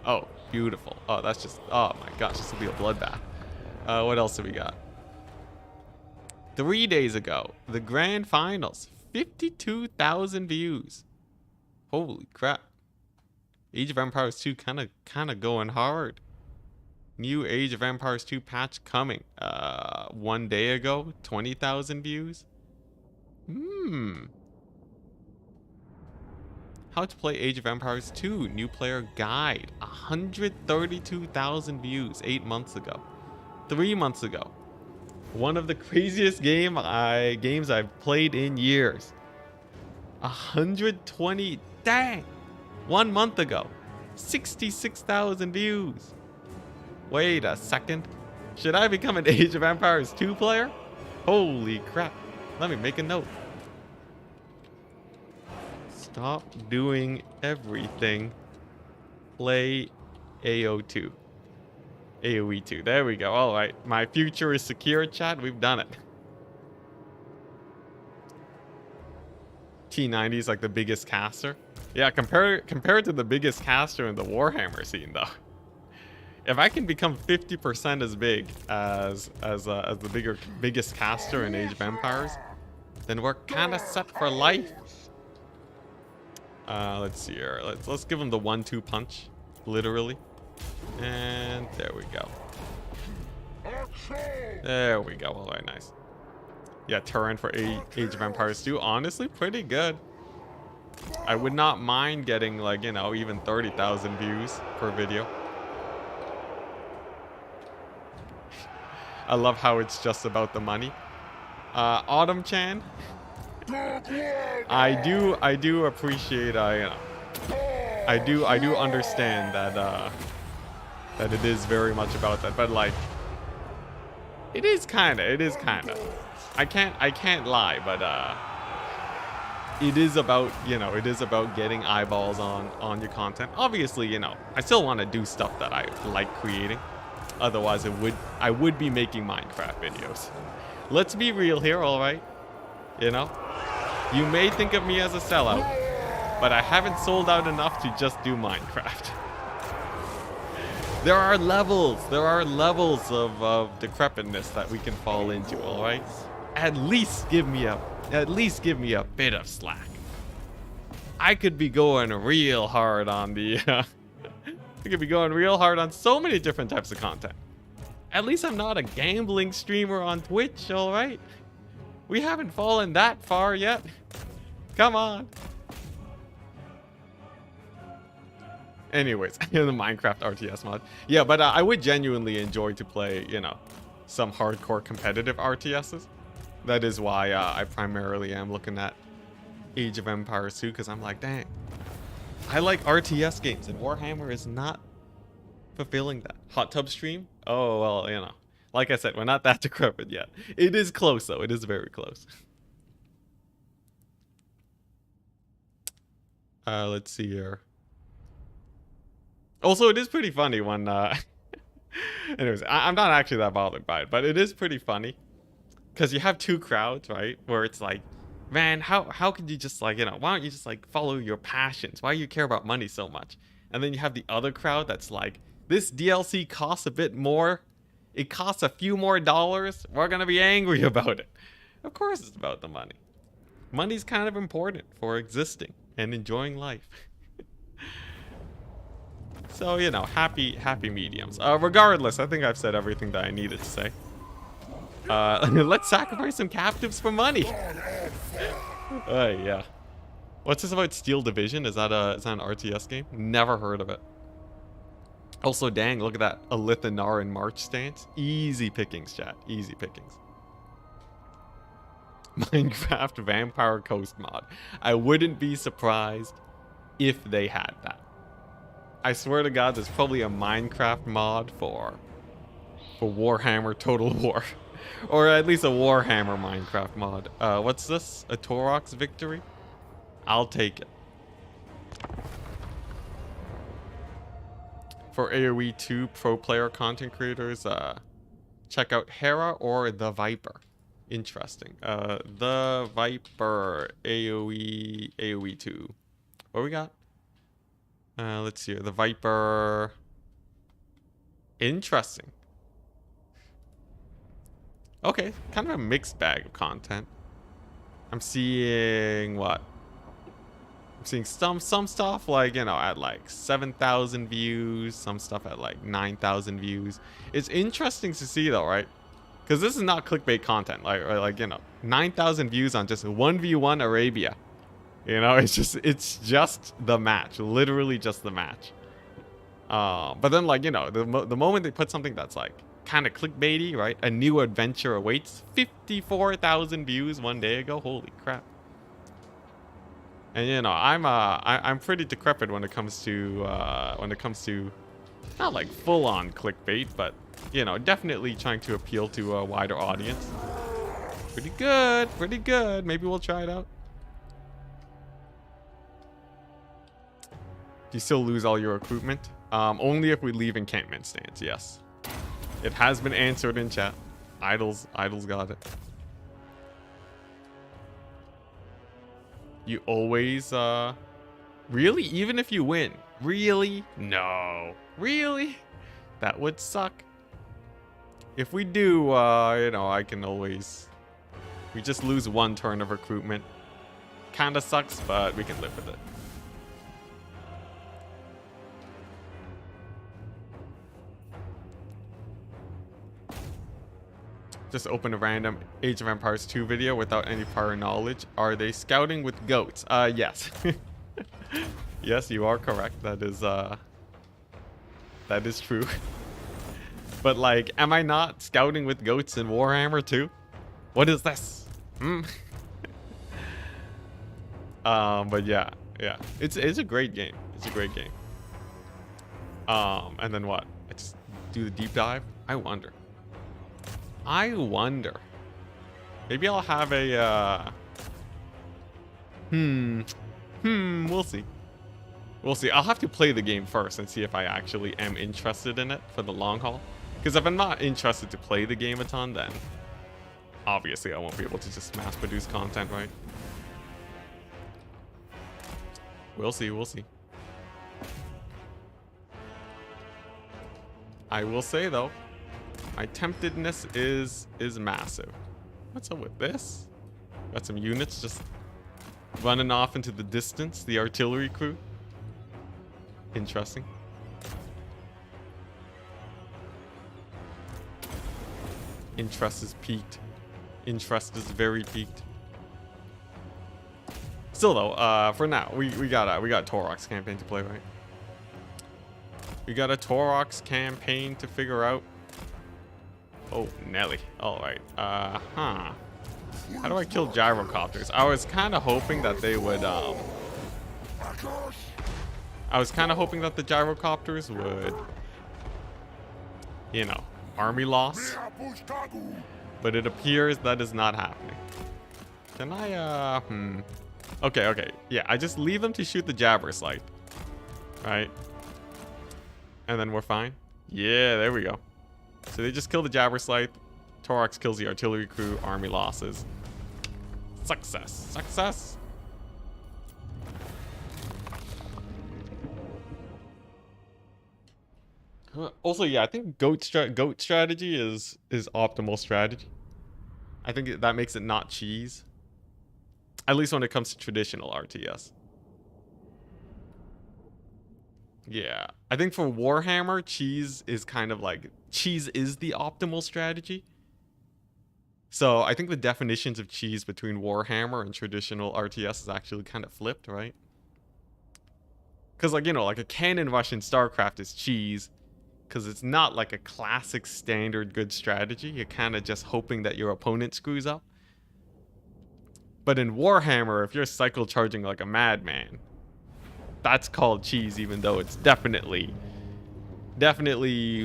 Oh, beautiful. Oh, that's just... Oh my gosh, this will be a bloodbath. What else do we got? 3 days ago, the grand finals. 52,000 views. Holy crap. Age of Empires 2 kind of going hard. New Age of Empires 2 patch coming. 1 day ago, 20,000 views. How to play Age of Empires 2 new player guide. 132,000 views 8 months ago. 3 months ago. One of the craziest games I've played in years. 120. Dang. 1 month ago. 66,000 views. Wait a second. Should I become an Age of Empires 2 player? Holy crap. Let me make a note. Stop doing everything. Play AO2. AoE 2. There we go. All right. My future is secure, chat. We've done it. T90 is like the biggest caster. Yeah, compared to the biggest caster in the Warhammer scene, though. If I can become 50% as big as the biggest caster in Age of Empires, then we're kind of set for life. Let's see here. Let's give him the 1-2 punch, literally. And there we go. There we go. All right, nice. Yeah, Turin for Age of Empires 2. Honestly, pretty good. I would not mind getting, like, you know, even 30,000 views per video. I love how it's just about the money. Autumn Chan. I do appreciate, you know, I do understand that that it is very much about that, but like, it is kinda. I can't lie, but it is about, you know, it is about getting eyeballs on your content. Obviously, you know, I still want to do stuff that I like creating. Otherwise, I would be making Minecraft videos. Let's be real here, all right? You know, you may think of me as a sellout, but I haven't sold out enough to just do Minecraft. There are levels of decrepitness that we can fall into, all right? At least give me a bit of slack. I could be going real hard on the I could be going real hard on so many different types of content. At least I'm not a gambling streamer on Twitch, all right? We haven't fallen that far yet. Come on. Anyways, the Minecraft RTS mod. Yeah, but I would genuinely enjoy to play, you know, some hardcore competitive RTSs. That is why I primarily am looking at Age of Empires 2, because I'm like, dang, I like RTS games, and Warhammer is not fulfilling that. Hot tub stream? Oh, well, you know. Like I said, we're not that decrepit yet. It is close, though. It is very close. Let's see here. Also, it is pretty funny when... Anyways, I'm not actually that bothered by it, but it is pretty funny. Because you have two crowds, right? Where it's like, man, how could you just like, you know, why don't you just like follow your passions? Why do you care about money so much? And then you have the other crowd that's like, this DLC costs a bit more. It costs a few more dollars. We're going to be angry about it. Of course it's about the money. Money's kind of important for existing and enjoying life. So, you know, happy mediums. Regardless, I think I've said everything that I needed to say. Let's sacrifice some captives for money. Yeah. What's this about Steel Division? Is that an RTS game? Never heard of it. Also, dang, look at that. A Lithanar in March stance. Easy pickings, chat. Easy pickings. Minecraft Vampire Coast mod. I wouldn't be surprised if they had that. I swear to God, there's probably a Minecraft mod for Warhammer Total War. Or at least a Warhammer Minecraft mod. What's this? A Taurox victory? I'll take it. For AoE 2 pro player content creators, check out Hera or the Viper. Interesting. The Viper AoE 2. What we got? Let's see here. The Viper. Interesting. Okay, kind of a mixed bag of content. I'm seeing what? I'm seeing some stuff like, you know, at like 7,000 views, some stuff at like 9,000 views. It's interesting to see though, right? Because this is not clickbait content, like you know, 9,000 views on just 1v1 Arabia. You know, it's just the match, literally just the match. But then, like, you know, the moment they put something that's like kind of clickbaity, right? A new adventure awaits. 54,000 views one day ago. Holy crap! And you know, I'm pretty decrepit when it comes to not like full-on clickbait, but you know, definitely trying to appeal to a wider audience. Pretty good, pretty good. Maybe we'll try it out. Do you still lose all your recruitment? Only if we leave encampment stance, yes. It has been answered in chat. Idols got it. You always, really? Even if you win? Really? No. Really? That would suck. If we do, you know, I can always... We just lose one turn of recruitment. Kinda sucks, but we can live with it. Just open a random Age of Empires 2 video without any prior knowledge. Are they scouting with goats? Yes. Yes, you are correct. That is true. But like, am I not scouting with goats in Warhammer 2? What is this? But yeah. It's a great game. It's a great game. And then what? I just do the deep dive? I wonder. Maybe I'll have a we'll see. We'll see. I'll have to play the game first and see if I actually am interested in it for the long haul. Because if I'm not interested to play the game a ton, then obviously I won't be able to just mass produce content, right? We'll see, we'll see. I will say though, my temptedness is massive. What's up with this? Got some units just running off into the distance, the artillery crew. Interesting. Interest is peaked. Interest is very peaked. Still though, for now, we got Taurox campaign to play, right? We got a Taurox campaign to figure out. Oh, Nelly. Alright. How do I kill gyrocopters? I was kind of hoping that they would, I was kind of hoping that the gyrocopters would, you know, army loss. But it appears that is not happening. Can I, Okay, okay. Yeah, I just leave them to shoot the Jabber Scythe. Right? And then we're fine. Yeah, there we go. So they just kill the Jabber Scythe. Taurox kills the artillery crew. Army losses. Success. Success. Also, yeah, I think goat strategy is optimal strategy. I think that makes it not cheese. At least when it comes to traditional RTS. Yeah. I think for Warhammer, cheese is kind of like... Cheese is the optimal strategy. So I think the definitions of cheese between Warhammer and traditional RTS is actually kind of flipped, right? Because, like, you know, like a cannon rush in StarCraft is cheese. Because it's not like a classic standard good strategy. You're kind of just hoping that your opponent screws up. But in Warhammer, if you're cycle charging like a madman, that's called cheese, even though it's definitely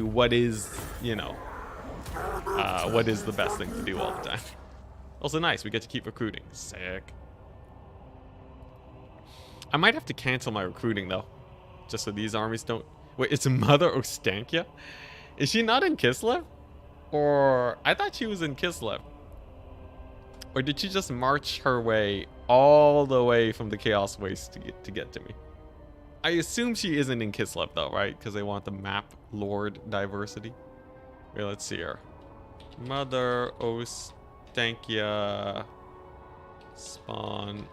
what is, you know, what is the best thing to do all the time. Also nice, we get to keep recruiting. Sick. I might have to cancel my recruiting though, just so these armies don't... Wait, it's Mother Ostankia? Is she not in Kislev? Or... I thought she was in Kislev. Or did she just march her way all the way from the Chaos Waste to get to me? I assume she isn't in Kislev though, right? Because they want the map lord diversity. Wait, let's see her. Mother Ostankia spawn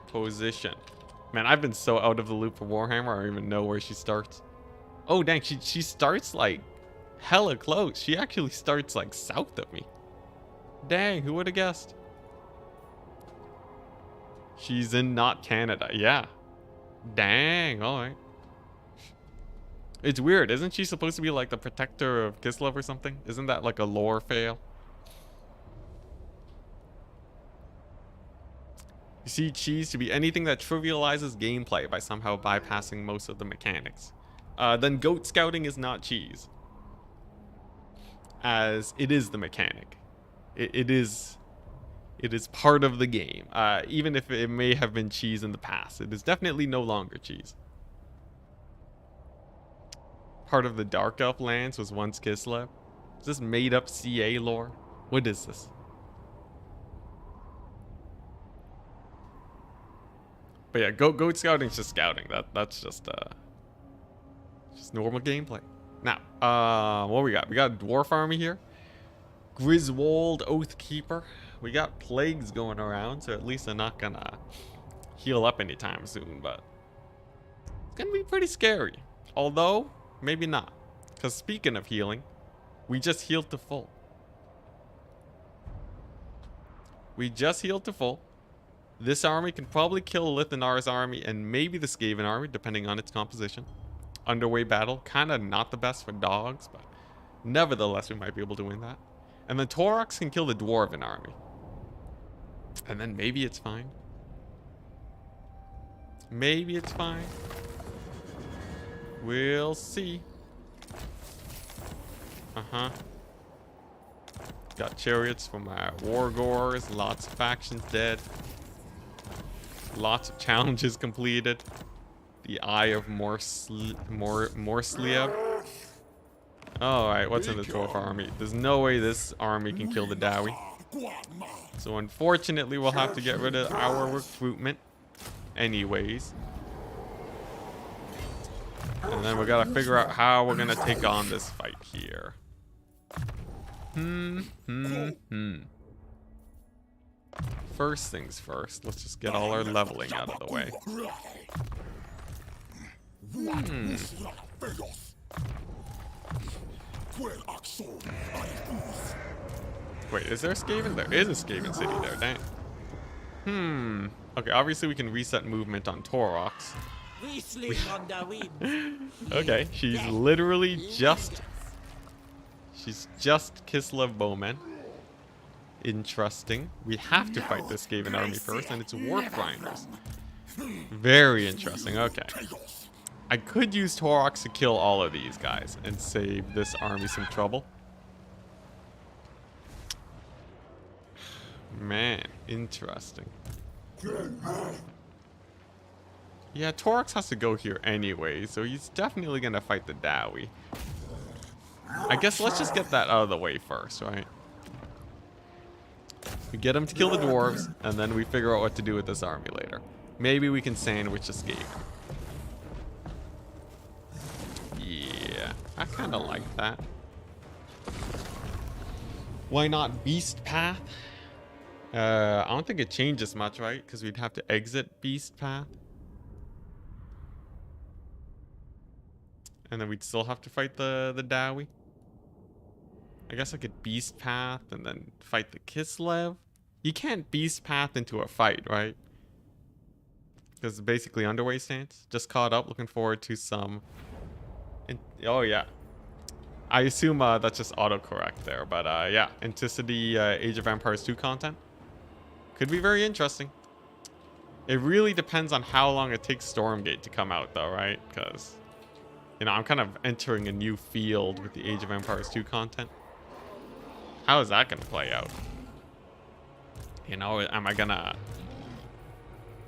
position. Man, I've been so out of the loop for Warhammer, I don't even know where she starts. Oh dang, she starts like hella close. She actually starts like south of me. Dang, who would have guessed? She's in not Canada, yeah. Dang, alright. It's weird, isn't she supposed to be like the protector of Kislev or something? Isn't that like a lore fail? You see cheese to be anything that trivializes gameplay by somehow bypassing most of the mechanics. Then goat scouting is not cheese. As it is the mechanic. It is part of the game. Even if it may have been cheese in the past, it is definitely no longer cheese. Part of the Dark Elf lands was once Kislev. Is this made up CA lore? What is this? But yeah, goat scouting is just scouting. That's just normal gameplay. Now, what we got? We got a dwarf army here. Griswold Oathkeeper. We got plagues going around, so at least they're not gonna heal up anytime soon, but it's gonna be pretty scary. Although, maybe not. Because speaking of healing, we just healed to full. We just healed to full. This army can probably kill Lithanar's army and maybe the Skaven army, depending on its composition. Underway battle, kind of not the best for dogs, but nevertheless, we might be able to win that. And then Taurox can kill the dwarven army. And then maybe it's fine. Maybe it's fine. We'll see. Got chariots from our wargors. Lots of factions dead. Lots of challenges completed. The Eye of Morslia. Alright, what's in the dwarf army? There's no way this army can kill the Dowie. So unfortunately, we'll have to get rid of our recruitment. Anyways. And then we gotta figure out how we're gonna take on this fight here. First things first, let's just get all our leveling out of the way. Wait, is there a Skaven? There is a Skaven city there, dang. Okay, obviously we can reset movement on Taurox. Okay, she's literally just... She's just Kislev Bowman. Interesting. We have to fight this Skaven army first, and it's Warp Grinders. Very interesting, okay. I could use Taurox to kill all of these guys and save this army some trouble. Man, interesting. Yeah, Taurox has to go here anyway, so he's definitely gonna fight the Dowie. I guess let's just get that out of the way first, right? We get him to kill the dwarves, and then we figure out what to do with this army later. Maybe we can sandwich escape. Yeah, I kind of like that. Why not Beast Path? I don't think it changes much, right? Because we'd have to exit Beast Path. And then we'd still have to fight the Dowie. I guess I could Beast Path and then fight the Kislev. You can't Beast Path into a fight, right? Because it's basically underway stance. Just caught up, looking forward to some... Oh yeah. I assume that's just autocorrect there. But yeah, Enticity Age of Empires 2 content. Could be very interesting. It really depends on how long it takes Stormgate to come out though, right? Because, you know, I'm kind of entering a new field with the Age of Empires 2 content. How is that going to play out? You know, am I going to...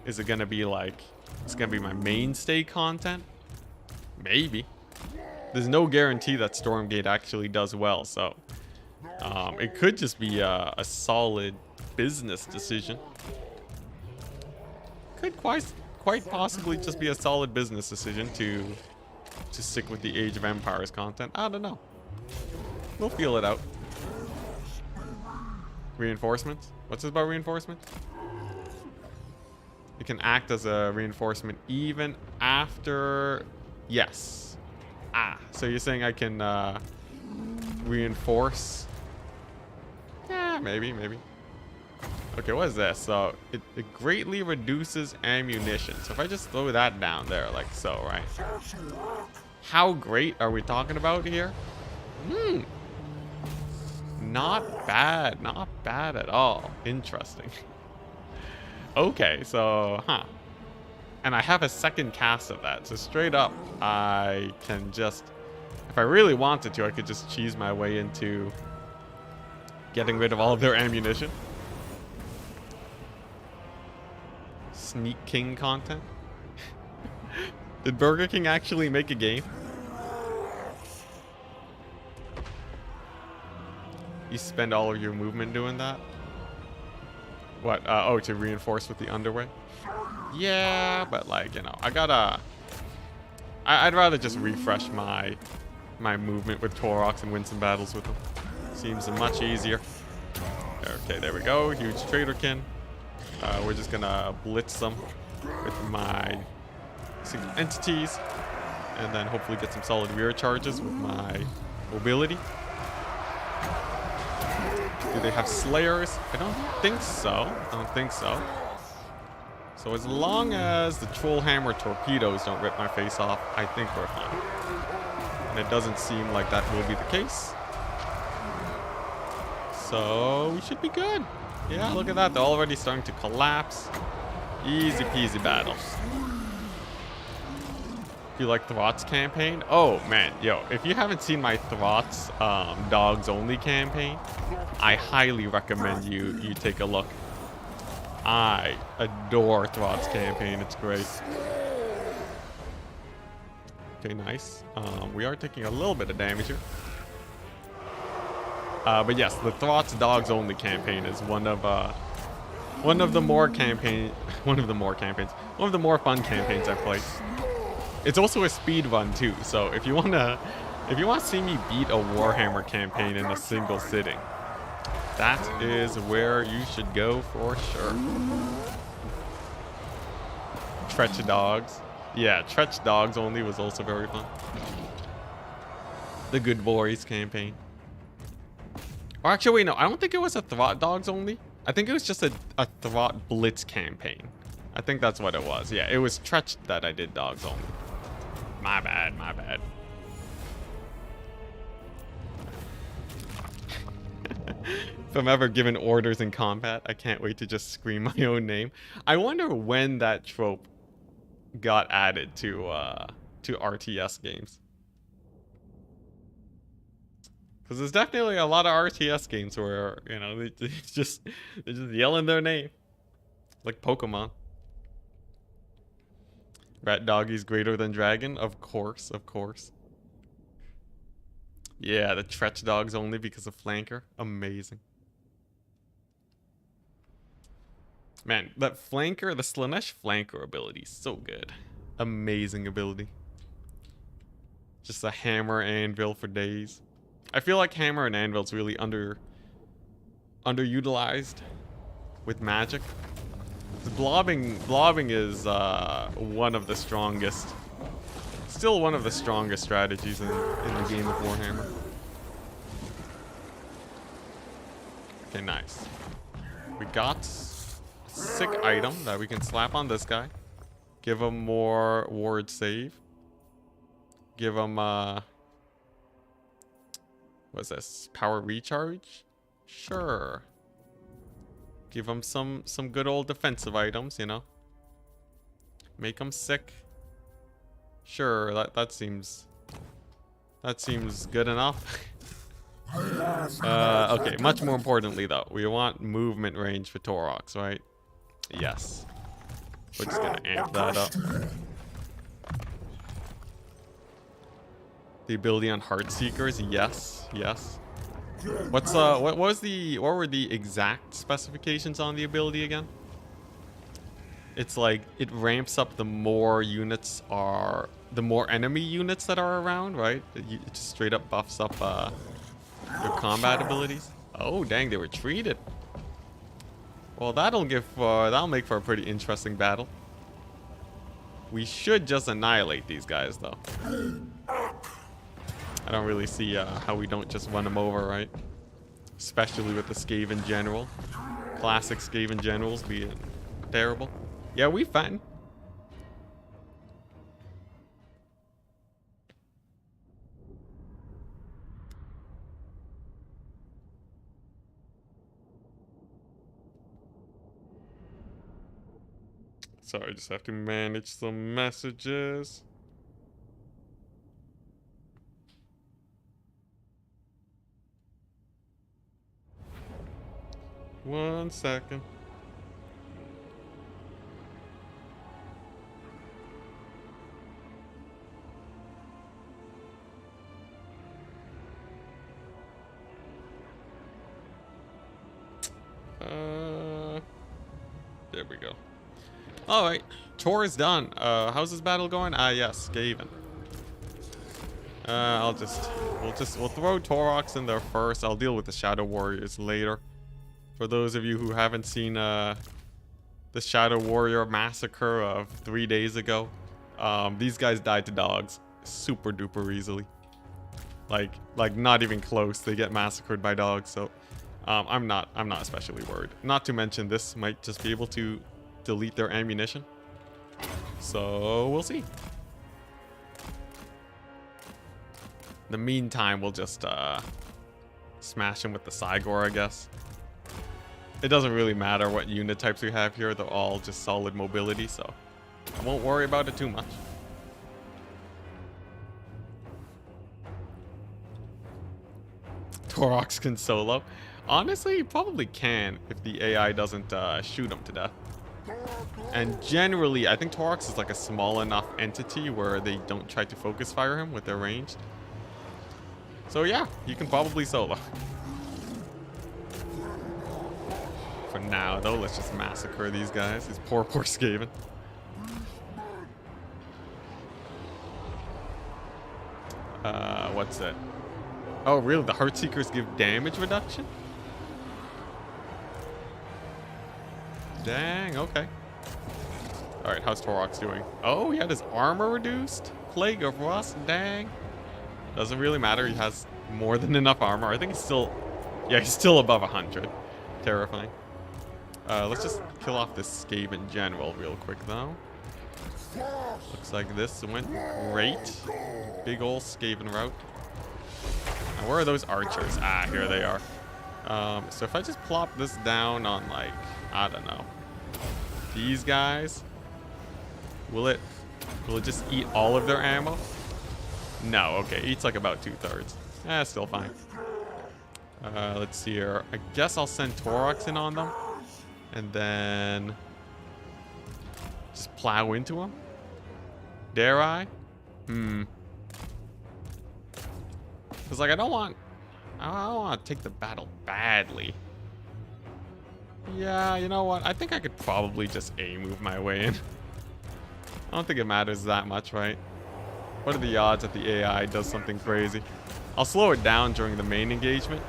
Is it going to be like... It's going to be my mainstay content? Maybe. There's no guarantee that Stormgate actually does well, so... it could just be a solid business decision. Could quite possibly just be a solid business decision to stick with the Age of Empires content. I don't know. We'll feel it out. Reinforcements? What's this about reinforcements? It can act as a reinforcement even after... Yes. Ah, so you're saying I can reinforce? Yeah, maybe. Okay, what is this? So, it greatly reduces ammunition. So if I just throw that down there, like so, right? How great are we talking about here? Not bad at all. Interesting. Okay, so, and I have a second cast of that, so straight up, I can just, if I really wanted to, I could just cheese my way into getting rid of all of their ammunition. Sneak King content. Did Burger King actually make a game? You spend all of your movement doing that? What? Oh, to reinforce with the underway? Yeah, but like, you know, I'd rather just refresh my movement with Taurox and win some battles with them. Seems much easier. Okay, there we go. Huge Traderkin. We're just gonna blitz them with my entities, and then hopefully get some solid rear charges with my mobility. Do they have Slayers? I don't think so. So as long as the Troll Hammer torpedoes don't rip my face off, I think we're fine. And it doesn't seem like that will be the case. So we should be good. Yeah, look at that. They're already starting to collapse. Easy peasy battle. You like Thrott's campaign? Oh man, yo, if you haven't seen my Thrott's Dogs Only campaign, I highly recommend you take a look. I adore Thrott's campaign. It's great. Okay, nice. We are taking a little bit of damage here. But yes, the Thrott's Dogs Only campaign is one of the more fun campaigns I've played. It's also a speed run too, so if you want to see me beat a Warhammer campaign in a single sitting, that is where you should go for sure. Tretch Dogs. Yeah, Tretch Dogs Only was also very fun. The Good Boys campaign. Or actually, wait, no, I don't think it was a Thrott Dogs Only. I think it was just a Thrott Blitz campaign. I think that's what it was. Yeah, it was Tretch that I did Dogs Only. My bad. If I'm ever given orders in combat, I can't wait to just scream my own name. I wonder when that trope got added to to RTS games. Because there's definitely a lot of RTS games where, you know, they're just yelling their name. Like Pokemon. Rat Doggy's greater than Dragon? Of course, of course. Yeah, the Tretch Dog's only because of Flanker. Amazing. Man, that Flanker, the Slanesh Flanker ability is so good. Amazing ability. Just a hammer anvil for days. I feel like hammer and anvil's really underutilized with magic. Blobbing is one of the strongest, still one of the strongest strategies in the game of Warhammer. Okay, nice. We got a sick item that we can slap on this guy. Give him more ward save. Give him what's this? Power recharge? Sure. Give him some good old defensive items, you know. Make him sick. Sure, that seems good enough. Okay, much more importantly though, we want movement range for Taurox, right? Yes. We're just gonna amp that up. The ability on Heartseekers, yes, yes. What were the exact specifications on the ability again? It's like it ramps up the more enemy units that are around, right? It just straight up buffs up your combat abilities. Oh dang, they retreated. Well, that'll make for a pretty interesting battle. We should just annihilate these guys though. I don't really see how we don't just run them over, right? Especially with the Skaven General. Classic Skaven Generals being terrible. Yeah, we fine. Sorry, I just have to manage some messages. One second. There we go. All right, tour is done. How's this battle going? Yes, Skaven. We'll throw Taurox in there first. I'll deal with the Shadow Warriors later. For those of you who haven't seen the Shadow Warrior massacre of 3 days ago, these guys died to dogs super duper easily. Like not even close. They get massacred by dogs. So I'm not especially worried. Not to mention this might just be able to delete their ammunition. So we'll see. In the meantime, we'll just smash him with the Cygor, I guess. It doesn't really matter what unit types we have here. They're all just solid mobility, so I won't worry about it too much. Taurox can solo. Honestly, he probably can if the AI doesn't shoot him to death. And generally, I think Taurox is like a small enough entity where they don't try to focus fire him with their ranged. So yeah, you can probably solo. For now, though, let's just massacre these guys. These poor Skaven. What's it? Oh, really? The Heartseekers give damage reduction? Dang, okay. Alright, how's Taurox doing? Oh, he had his armor reduced? Plague of Rust, dang. Doesn't really matter, he has more than enough armor. I think he's still... Yeah, he's still above 100. Terrifying. Let's just kill off this Skaven General real quick, though. Looks like this went great. Big ol' Skaven route. Now, where are those archers? Ah, here they are. So if I just plop this down on, like, I don't know, these guys, will it Will it just eat all of their ammo? No, okay, eats like about 2/3. Still fine. Let's see here. I guess I'll send Taurox in on them. And then just plow into them. Dare I? Because like I don't want to take the battle badly. Yeah, you know what? I think I could probably just move my way in. I don't think it matters that much, right? What are the odds that the AI does something crazy? I'll slow it down during the main engagement.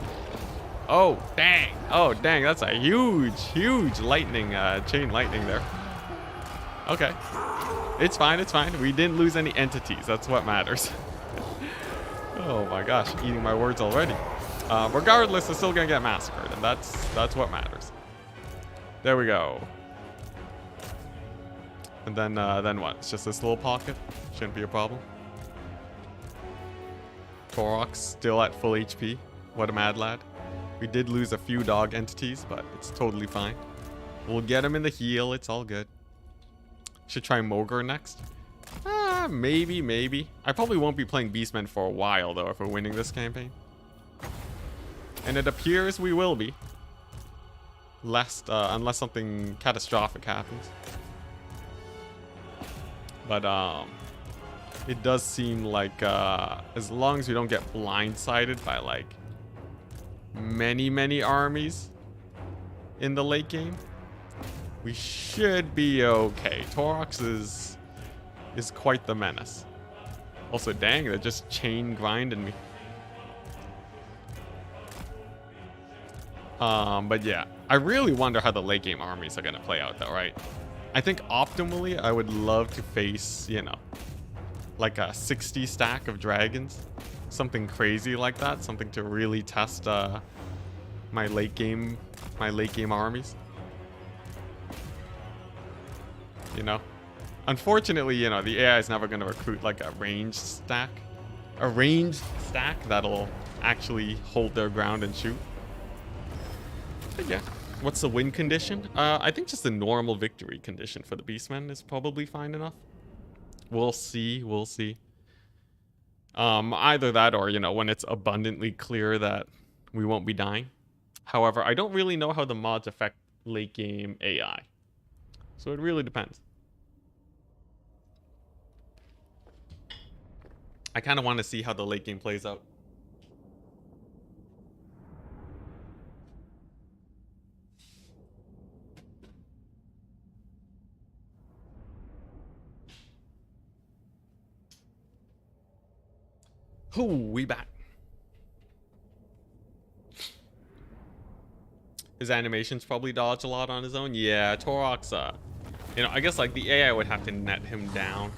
Oh, dang. Oh, dang. That's a huge lightning, chain lightning there. Okay. It's fine. It's fine. We didn't lose any entities. That's what matters. Oh my gosh. Eating my words already. Regardless, they're still going to get massacred. And that's what matters. There we go. And then what? It's just this little pocket? Shouldn't be a problem. Taurox still at full HP. What a mad lad. We did lose a few dog entities, but it's totally fine. We'll get him in the heal. It's all good. Should try Mogre next. Maybe. I probably won't be playing Beastmen for a while, though, if we're winning this campaign. And it appears we will be. Unless something catastrophic happens. But, it does seem like, as long as we don't get blindsided by, like, many armies in the late game, we should be okay. Taurox is quite the menace. Also, dang, they're just chain grinding me. But yeah, I really wonder how the late game armies are gonna play out though, right? I think optimally, I would love to face, you know, like a 60 stack of dragons. Something crazy like that. Something to really test my late game armies. You know? Unfortunately, you know, the AI is never going to recruit like a ranged stack. A ranged stack that'll actually hold their ground and shoot. But yeah. What's the win condition? I think just the normal victory condition for the Beastmen is probably fine enough. We'll see. Either that or, you know, when it's abundantly clear that we won't be dying. However, I don't really know how the mods affect late game AI. So it really depends. I kind of want to see how the late game plays out. Oh, we back. His animations probably dodge a lot on his own. Yeah, Taurox, you know, I guess like the AI would have to net him down.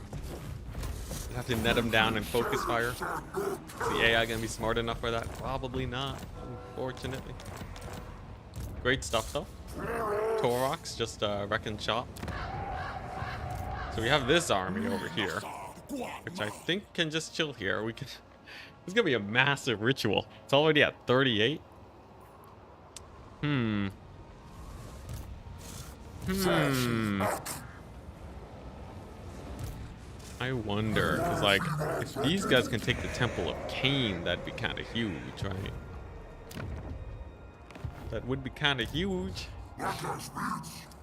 You'd have to net him down and focus fire. Is the AI gonna be smart enough for that? Probably not, unfortunately. Great stuff though. Taurox just wrecking shop. So we have this army over here, which I think can just chill here. We can. It's gonna be a massive ritual. It's already at 38. I wonder, because like, if these guys can take the Temple of Cain, that'd be kind of huge, right? That would be kind of huge.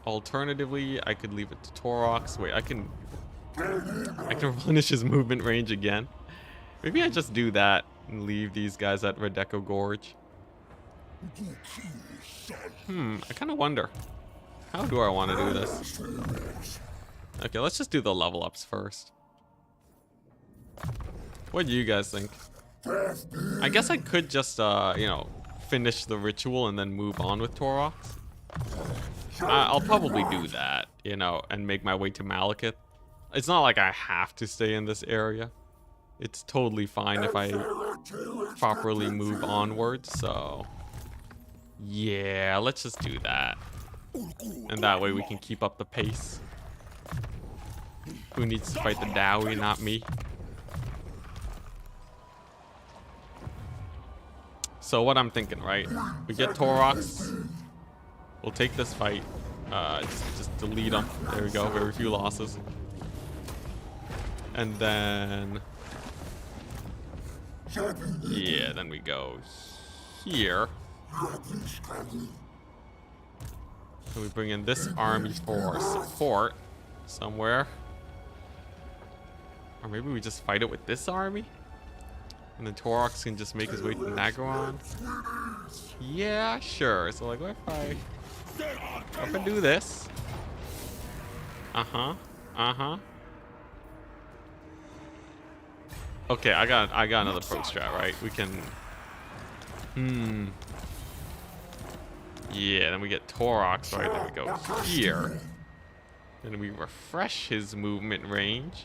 Alternatively, I could leave it to Taurox. Wait, I can replenish his movement range again. Maybe I just do that and leave these guys at Redeco Gorge. I kind of wonder. How do I want to do this? Okay, let's just do the level ups first. What do you guys think? I guess I could just, you know, finish the ritual and then move on with Taurox. I'll probably do that, you know, and make my way to Malekith. It's not like I have to stay in this area. It's totally fine if I properly move onwards, so... yeah, let's just do that. And that way we can keep up the pace. Who needs to fight the Dowie, not me? So what I'm thinking, right? We get Taurox. We'll take this fight. Just delete them. There we go, very few losses. And then... yeah, then we go here. And we bring in this army for support somewhere. Or maybe we just fight it with this army? And then Taurox can just make his way to Nagron. Yeah, sure. So like, what if I do this? Okay, I got another pro strat, right? We can. Yeah, then we get Taurox, right? Then we go here. Then we refresh his movement range.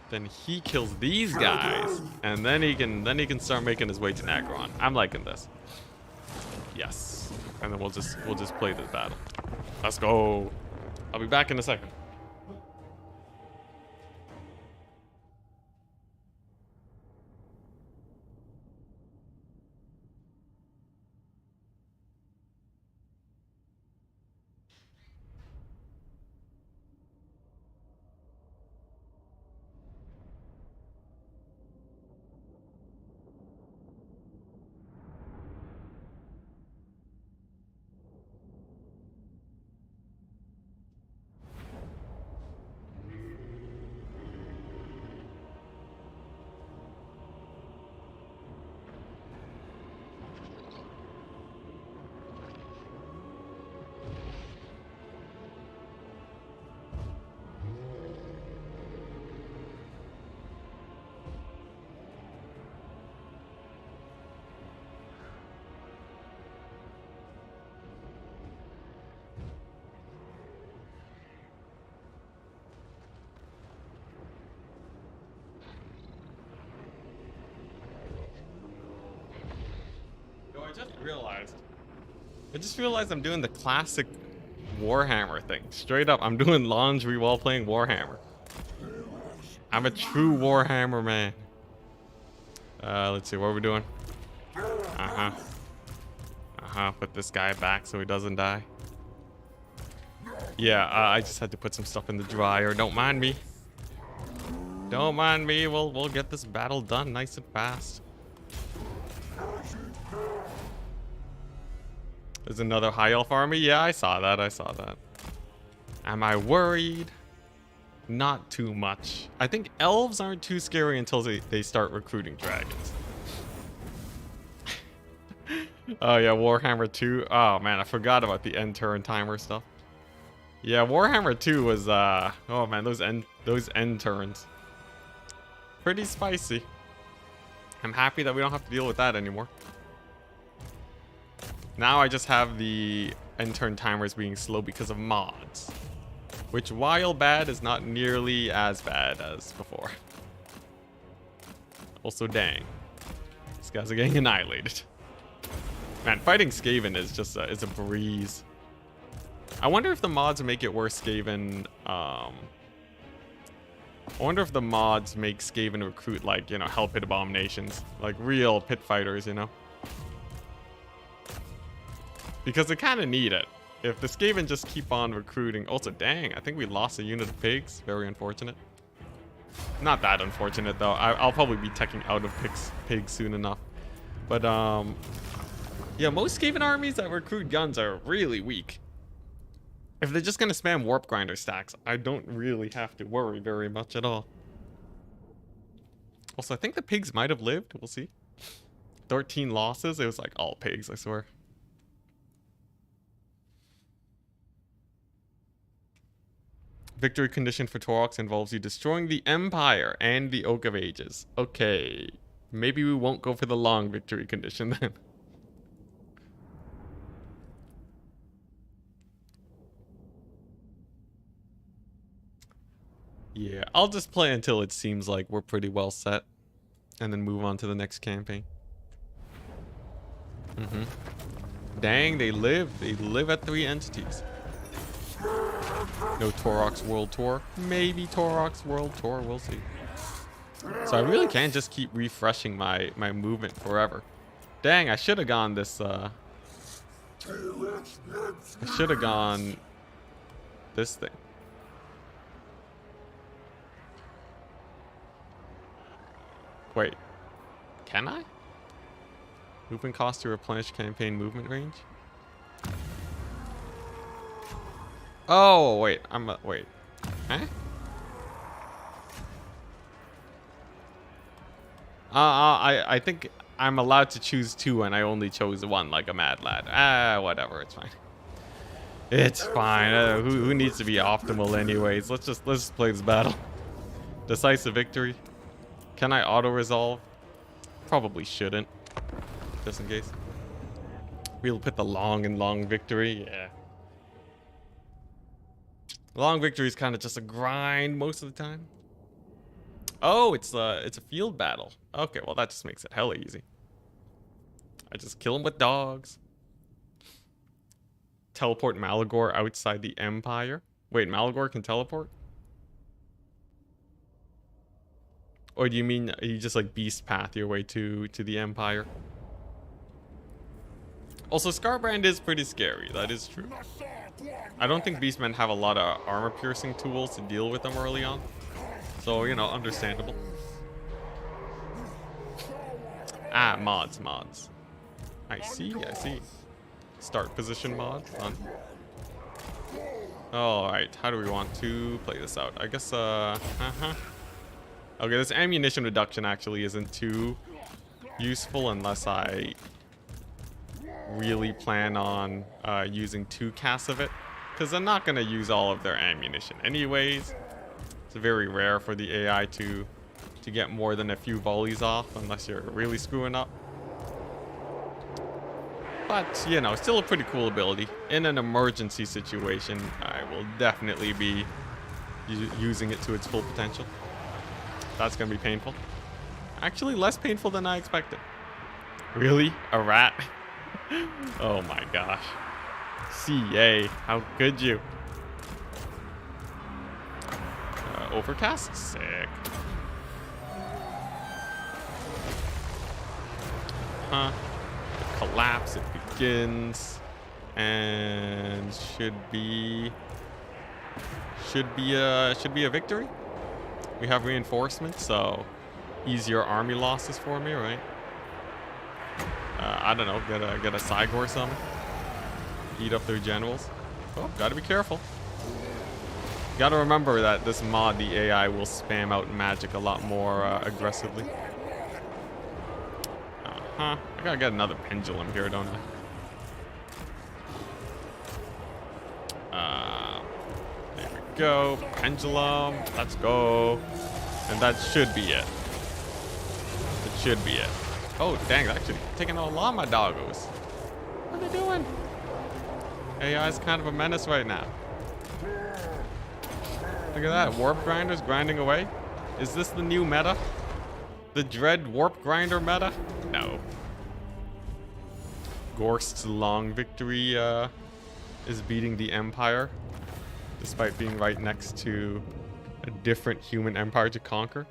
Then he kills these guys, and then he can start making his way to Nagron. I'm liking this. Yes, and then we'll just play this battle. Let's go. I'll be back in a second. I just realized I'm doing the classic Warhammer thing. Straight up, I'm doing laundry while playing Warhammer. I'm a true Warhammer man. Let's see, what are we doing? Put this guy back so he doesn't die. Yeah, I just had to put some stuff in the dryer. Don't mind me. Don't mind me. We'll get this battle done nice and fast. There's another high elf army. Yeah, I saw that. Am I worried? Not too much. I think elves aren't too scary until they start recruiting dragons. Oh yeah, Warhammer 2. Oh man, I forgot about the end turn timer stuff. Yeah, Warhammer 2 was oh man, those end turns. Pretty spicy. I'm happy that we don't have to deal with that anymore. Now I just have the end turn timers being slow because of mods. Which, while bad, is not nearly as bad as before. Also, dang. These guys are getting annihilated. Man, fighting Skaven is just is a breeze. I wonder if the mods make it worse Skaven. I wonder if the mods make Skaven recruit, like, you know, hell pit abominations. Like real pit fighters, you know? Because they kind of need it. If the Skaven just keep on recruiting... Also, dang, I think we lost a unit of pigs. Very unfortunate. Not that unfortunate, though. I'll probably be teching out of pigs soon enough. But, yeah, most Skaven armies that recruit guns are really weak. If they're just going to spam Warp Grinder stacks, I don't really have to worry very much at all. Also, I think the pigs might have lived. We'll see. 13 losses. It was like all pigs, I swear. Victory condition for Taurox involves you destroying the Empire and the Oak of Ages. Okay. Maybe we won't go for the long victory condition then. Yeah, I'll just play until it seems like we're pretty well set. And then move on to the next campaign. Dang, they live. They live at 3 entities. No Taurox World Tour. Maybe Taurox World Tour. We'll see. So I really can't just keep refreshing my movement forever. Dang, I should have gone this... I should have gone... this thing. Wait. Can I? Movement cost to replenish campaign movement range? Oh, wait. Wait. Huh? I think I'm allowed to choose 2 and I only chose 1 like a mad lad. Whatever. It's fine. It's fine. Who needs to be optimal anyways? Let's just play this battle. Decisive victory. Can I auto-resolve? Probably shouldn't. Just in case. We'll put the long victory. Yeah. Long victory is kind of just a grind most of the time. Oh, it's a field battle. Okay, well that just makes it hella easy. I just kill him with dogs. Teleport Malagor outside the Empire. Wait, Malagor can teleport? Or do you mean you just like beast path your way to the Empire? Also, Scarbrand is pretty scary. That is true. I don't think beastmen have a lot of armor piercing tools to deal with them early on. So, you know, understandable. Ah, mods. I see. Start position mod. Fun. Alright, how do we want to play this out? I guess, Okay, this ammunition reduction actually isn't too useful unless I really plan on using 2 casts of it. Because I'm not going to use all of their ammunition anyways. It's very rare for the AI to get more than a few volleys off unless you're really screwing up. But, you know, still a pretty cool ability. In an emergency situation, I will definitely be using it to its full potential. That's going to be painful. Actually, less painful than I expected. Really? A rat? Oh my gosh. CA, how could you? Overcast? Sick. Huh. The collapse, it begins. And should be a victory. We have reinforcements, so easier army losses for me, right? I don't know, get a Cygor or something. Eat up their generals. Oh, gotta be careful. Gotta remember that this mod, the AI will spam out magic a lot more aggressively. I gotta get another pendulum here, don't I? There we go. Pendulum. Let's go. And that should be it. It should be it. Oh, dang, they're actually taking out a lot of my doggos. What are they doing? AI is kind of a menace right now. Look at that. Warp grinders grinding away. Is this the new meta? The dread warp grinder meta? No. Gorst's long victory is beating the Empire, despite being right next to a different human empire to conquer.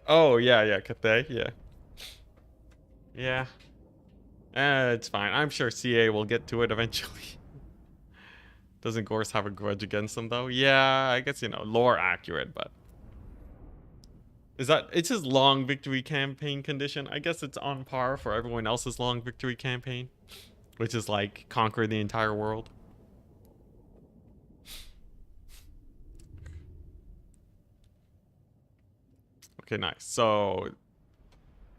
Oh, yeah, Cathay, yeah. Yeah. It's fine. I'm sure CA will get to it eventually. Doesn't Gorst have a grudge against them, though? Yeah, I guess, you know, lore accurate, but... It's his long victory campaign condition. I guess it's on par for everyone else's long victory campaign, which is like conquer the entire world. Okay, nice. So,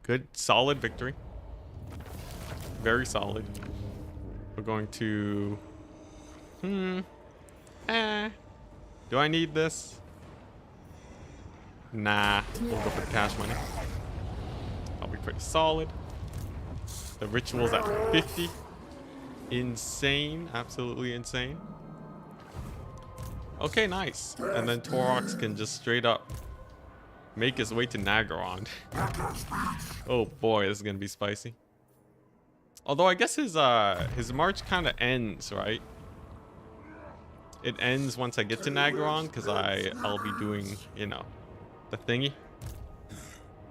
good, solid victory. Very solid. We're going to... Do I need this? Nah, we'll go for the cash money. I'll be pretty solid. The ritual's at 50. Insane, absolutely insane. Okay, nice. And then Taurox can just straight up make his way to Nagaron. Oh boy, this is gonna be spicy. Although I guess his march kind of ends, right? It ends once I get to Nagaron, because I'll be doing, you know, the thingy.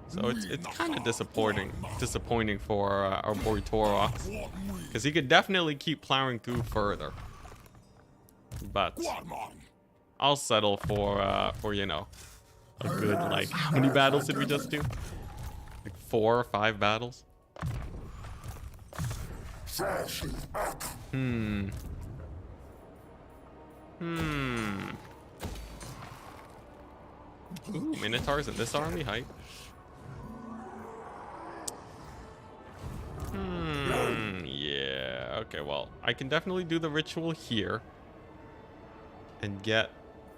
So it's kind of disappointing for our boy Taurox, because he could definitely keep plowing through further. But I'll settle for you know, a good, like, how many battles did we just do? Like 4 or 5 battles. Hmm. Ooh, Minotaurs in this army height. Yeah. Okay, well, I can definitely do the ritual here. And get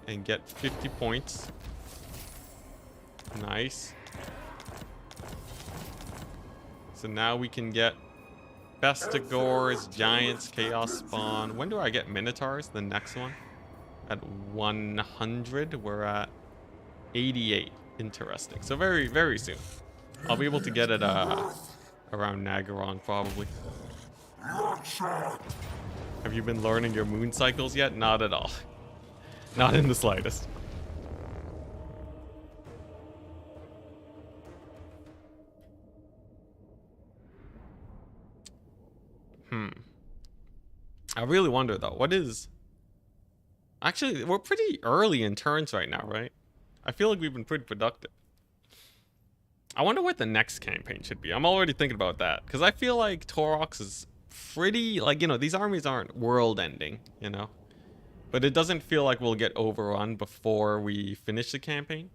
50 points. Nice. So now we can get Bestigors, Giants, Chaos Spawn. When do I get Minotaurs? The next one? At 100. We're at 88. Interesting. So very, very soon. I'll be able to get it around Nagaron, probably. Have you been learning your moon cycles yet? Not at all. Not in the slightest. I really wonder though, what is... Actually, we're pretty early in turns right now, right? I feel like we've been pretty productive. I wonder what the next campaign should be. I'm already thinking about that. Because I feel like Taurox is pretty... Like, you know, these armies aren't world-ending, you know? But it doesn't feel like we'll get overrun before we finish the campaign.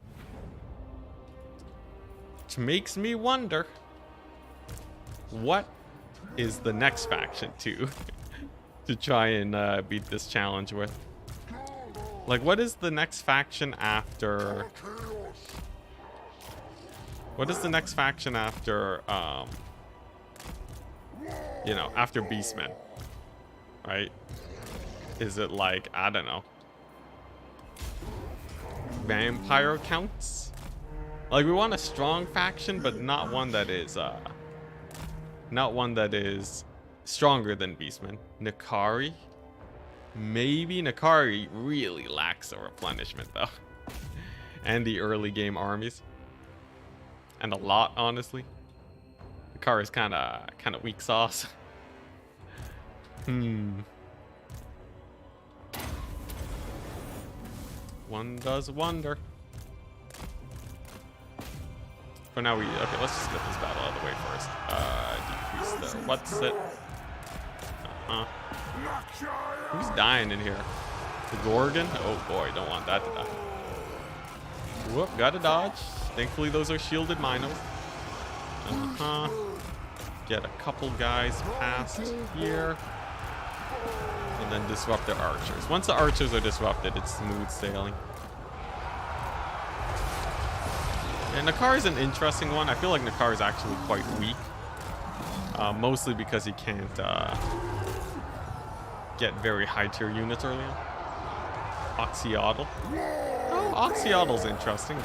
Which makes me wonder... What is the next faction to try and beat this challenge with? Like, what is the next faction after... What is the next faction after, you know, after Beastmen? Right? Is it like, I don't know. Vampire counts? Like, we want a strong faction, but not one that is, not one that is stronger than Beastmen. Nakari? Maybe. Nakari really lacks a replenishment, though. And the early game armies. And a lot, honestly. Nakari is kind of weak sauce. One does wonder. For now, okay, let's just get this battle out of the way first. Decrease the... What's it? Who's dying in here? The Gorgon? Oh boy, don't want that to die. Whoop, gotta dodge. Thankfully, those are shielded Minos. Get a couple guys past here. And then disrupt their archers. Once the archers are disrupted, it's smooth sailing. And Nakar is an interesting one. I feel like Nakar is actually quite weak. Mostly because he can't get very high tier units early on. Oxyotl. Oh, Oxyotl's interesting.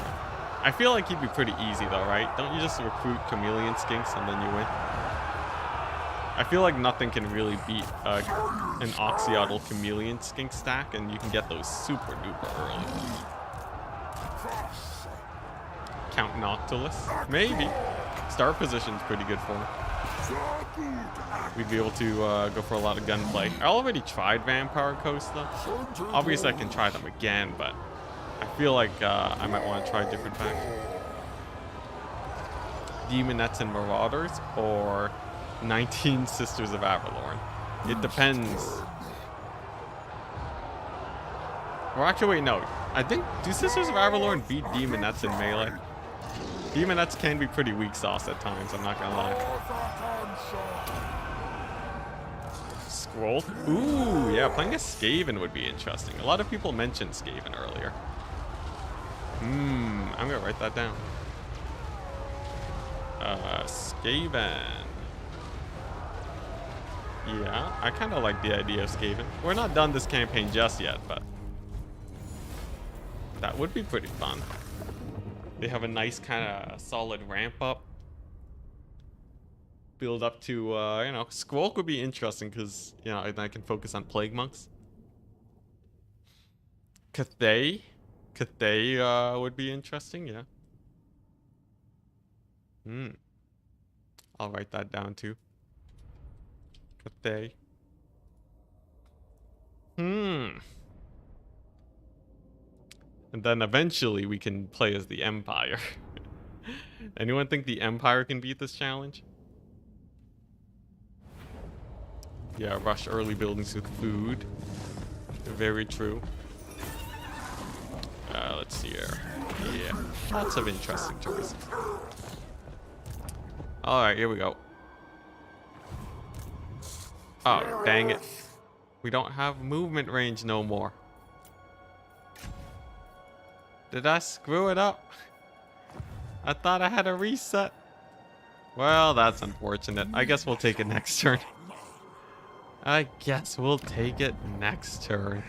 I feel like he'd be pretty easy though, right? Don't you just recruit chameleon skinks and then you win? I feel like nothing can really beat an Oxyotl chameleon skink stack, and you can get those super duper early. Count Noctilus? Maybe. Start position's pretty good for him. We'd be able to go for a lot of gunplay. I already tried Vampire Coast though. Obviously I can try them again, but I feel like I might want to try different factions. Demonettes and Marauders or 19 Sisters of Avalorn. It depends. Or actually, wait, no. I think, do Sisters of Avalorn beat Demonettes in melee? Demonettes can be pretty weak sauce at times, I'm not gonna lie. Scroll? Ooh, yeah, playing a Skaven would be interesting. A lot of people mentioned Skaven earlier. I'm gonna write that down. Skaven. Yeah, I kind of like the idea of Skaven. We're not done this campaign just yet, but that would be pretty fun. They have a nice kind of solid ramp up. Build up to, you know, Squawk would be interesting because, you know, I can focus on Plague Monks. Cathay? Cathay would be interesting, yeah. I'll write that down too. Cathay. And then eventually we can play as the Empire. Anyone think the Empire can beat this challenge? Yeah, rush early buildings with food. Very true. Let's see here. Yeah, lots of interesting choices. Alright, here we go. Oh, dang it. We don't have movement range no more. Did I screw it up? I thought I had a reset. Well, that's unfortunate. I guess we'll take it next turn. I guess we'll take it next turn.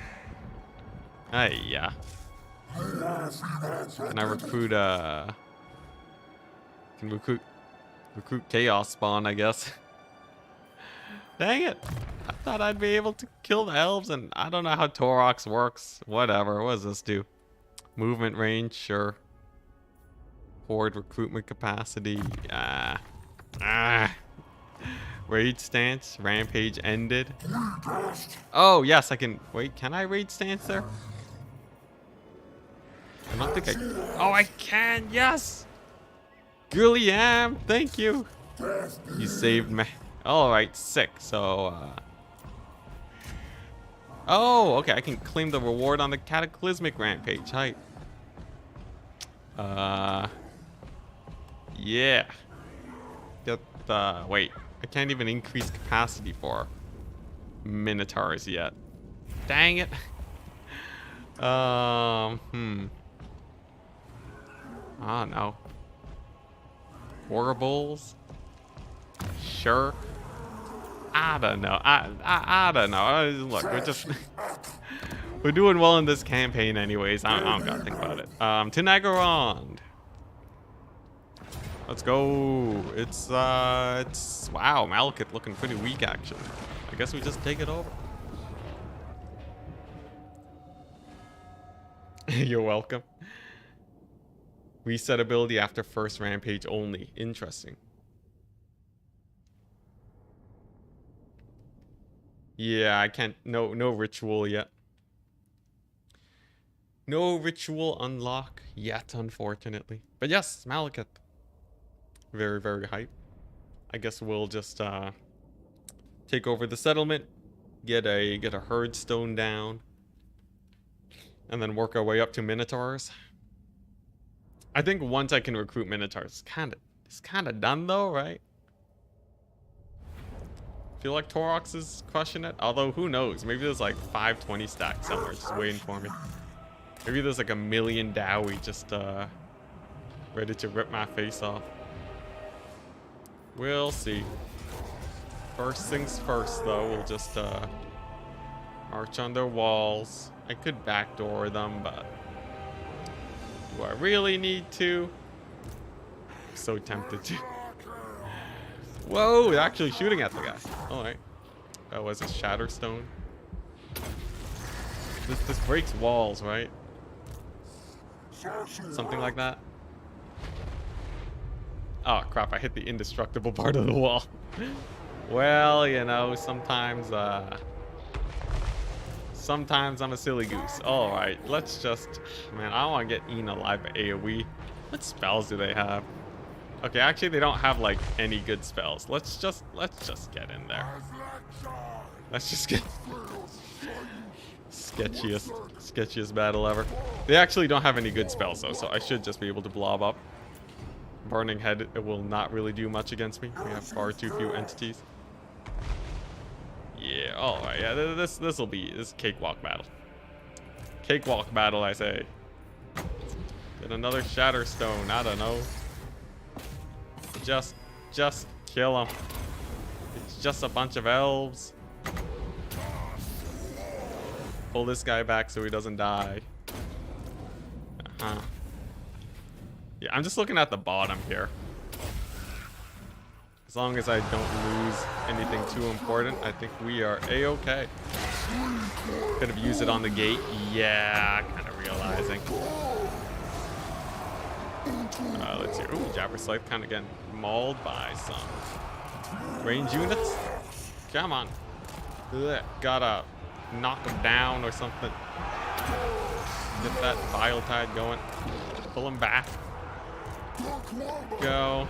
Yeah. Can I recruit can recruit Chaos Spawn, I guess. Dang it. I thought I'd be able to kill the elves, and I don't know how Taurox works. Whatever. What does this do? Movement range, sure. Horde recruitment capacity. Raid stance. Rampage ended. Oh, yes, I can. Wait, can I raid stance there? I don't think I. Oh, I can. Yes. Gilliam, thank you. You saved me. All right, sick. So, oh, okay. I can claim the reward on the cataclysmic rampage. Hype. Yeah. Get wait. I can't even increase capacity for Minotaurs yet. Dang it. Oh no. Horribles? Sure. I don't know. I don't know. Look, we're just we're doing well in this campaign anyways. I don't gotta think about it. To Nagarond. Let's go. It's wow, Malekith looking pretty weak actually. I guess we just take it over. You're welcome. Reset ability after first rampage only. Interesting. Yeah, I can't. No ritual yet. No ritual unlock yet, unfortunately. But yes, Malekith. Very, very hype. I guess we'll just take over the settlement, get a herd stone down, and then work our way up to Minotaurs. I think once I can recruit Minotaurs, it's kind of done though, right? Feel like Taurox is crushing it. Although who knows? Maybe there's like 520 stacks somewhere just waiting for me. Maybe there's like a million Dowie just ready to rip my face off. We'll see. First things first though, we'll just march on their walls. I could backdoor them, but do I really need to? I'm so tempted to. Whoa, they're actually shooting at the guy. Alright. That was a Shatterstone. This breaks walls, right? Something like that. Oh crap, I hit the indestructible part of the wall. Well, you know, sometimes I'm a silly goose. Alright, let's just... Man, I don't want to get eaten alive by AoE. What spells do they have? Okay, actually they don't have like any good spells. Let's just get in there. Let's just get sketchiest battle ever. They actually don't have any good spells though, so I should just be able to blob up. Burning Head, it will not really do much against me. We have far too few entities. Yeah, alright, yeah, this cakewalk battle. Cakewalk battle, I say. Get another Shatterstone, I don't know. Just kill him. It's just a bunch of elves. Pull this guy back so he doesn't die. Yeah, I'm just looking at the bottom here. As long as I don't lose anything too important, I think we are a-okay. Could have used it on the gate. Yeah, kind of realizing. Let's see. Ooh, Jabber Scythe kind of getting mauled by some range units. Come on. Ugh, gotta knock him down or something. Get that Vile Tide going. Pull him back. Go.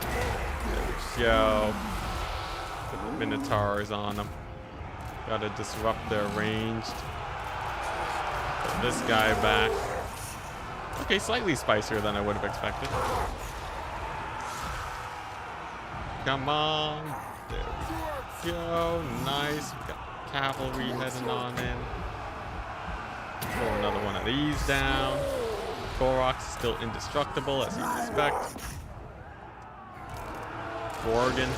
There we go. Put the Minotaurs on them. Gotta disrupt their ranged. Put this guy back. Okay, slightly spicier than I would have expected. Come on. There we go. Nice. We got cavalry heading on in. Throw another one of these down. Taurox is still indestructible, as you'd expect. Gorgon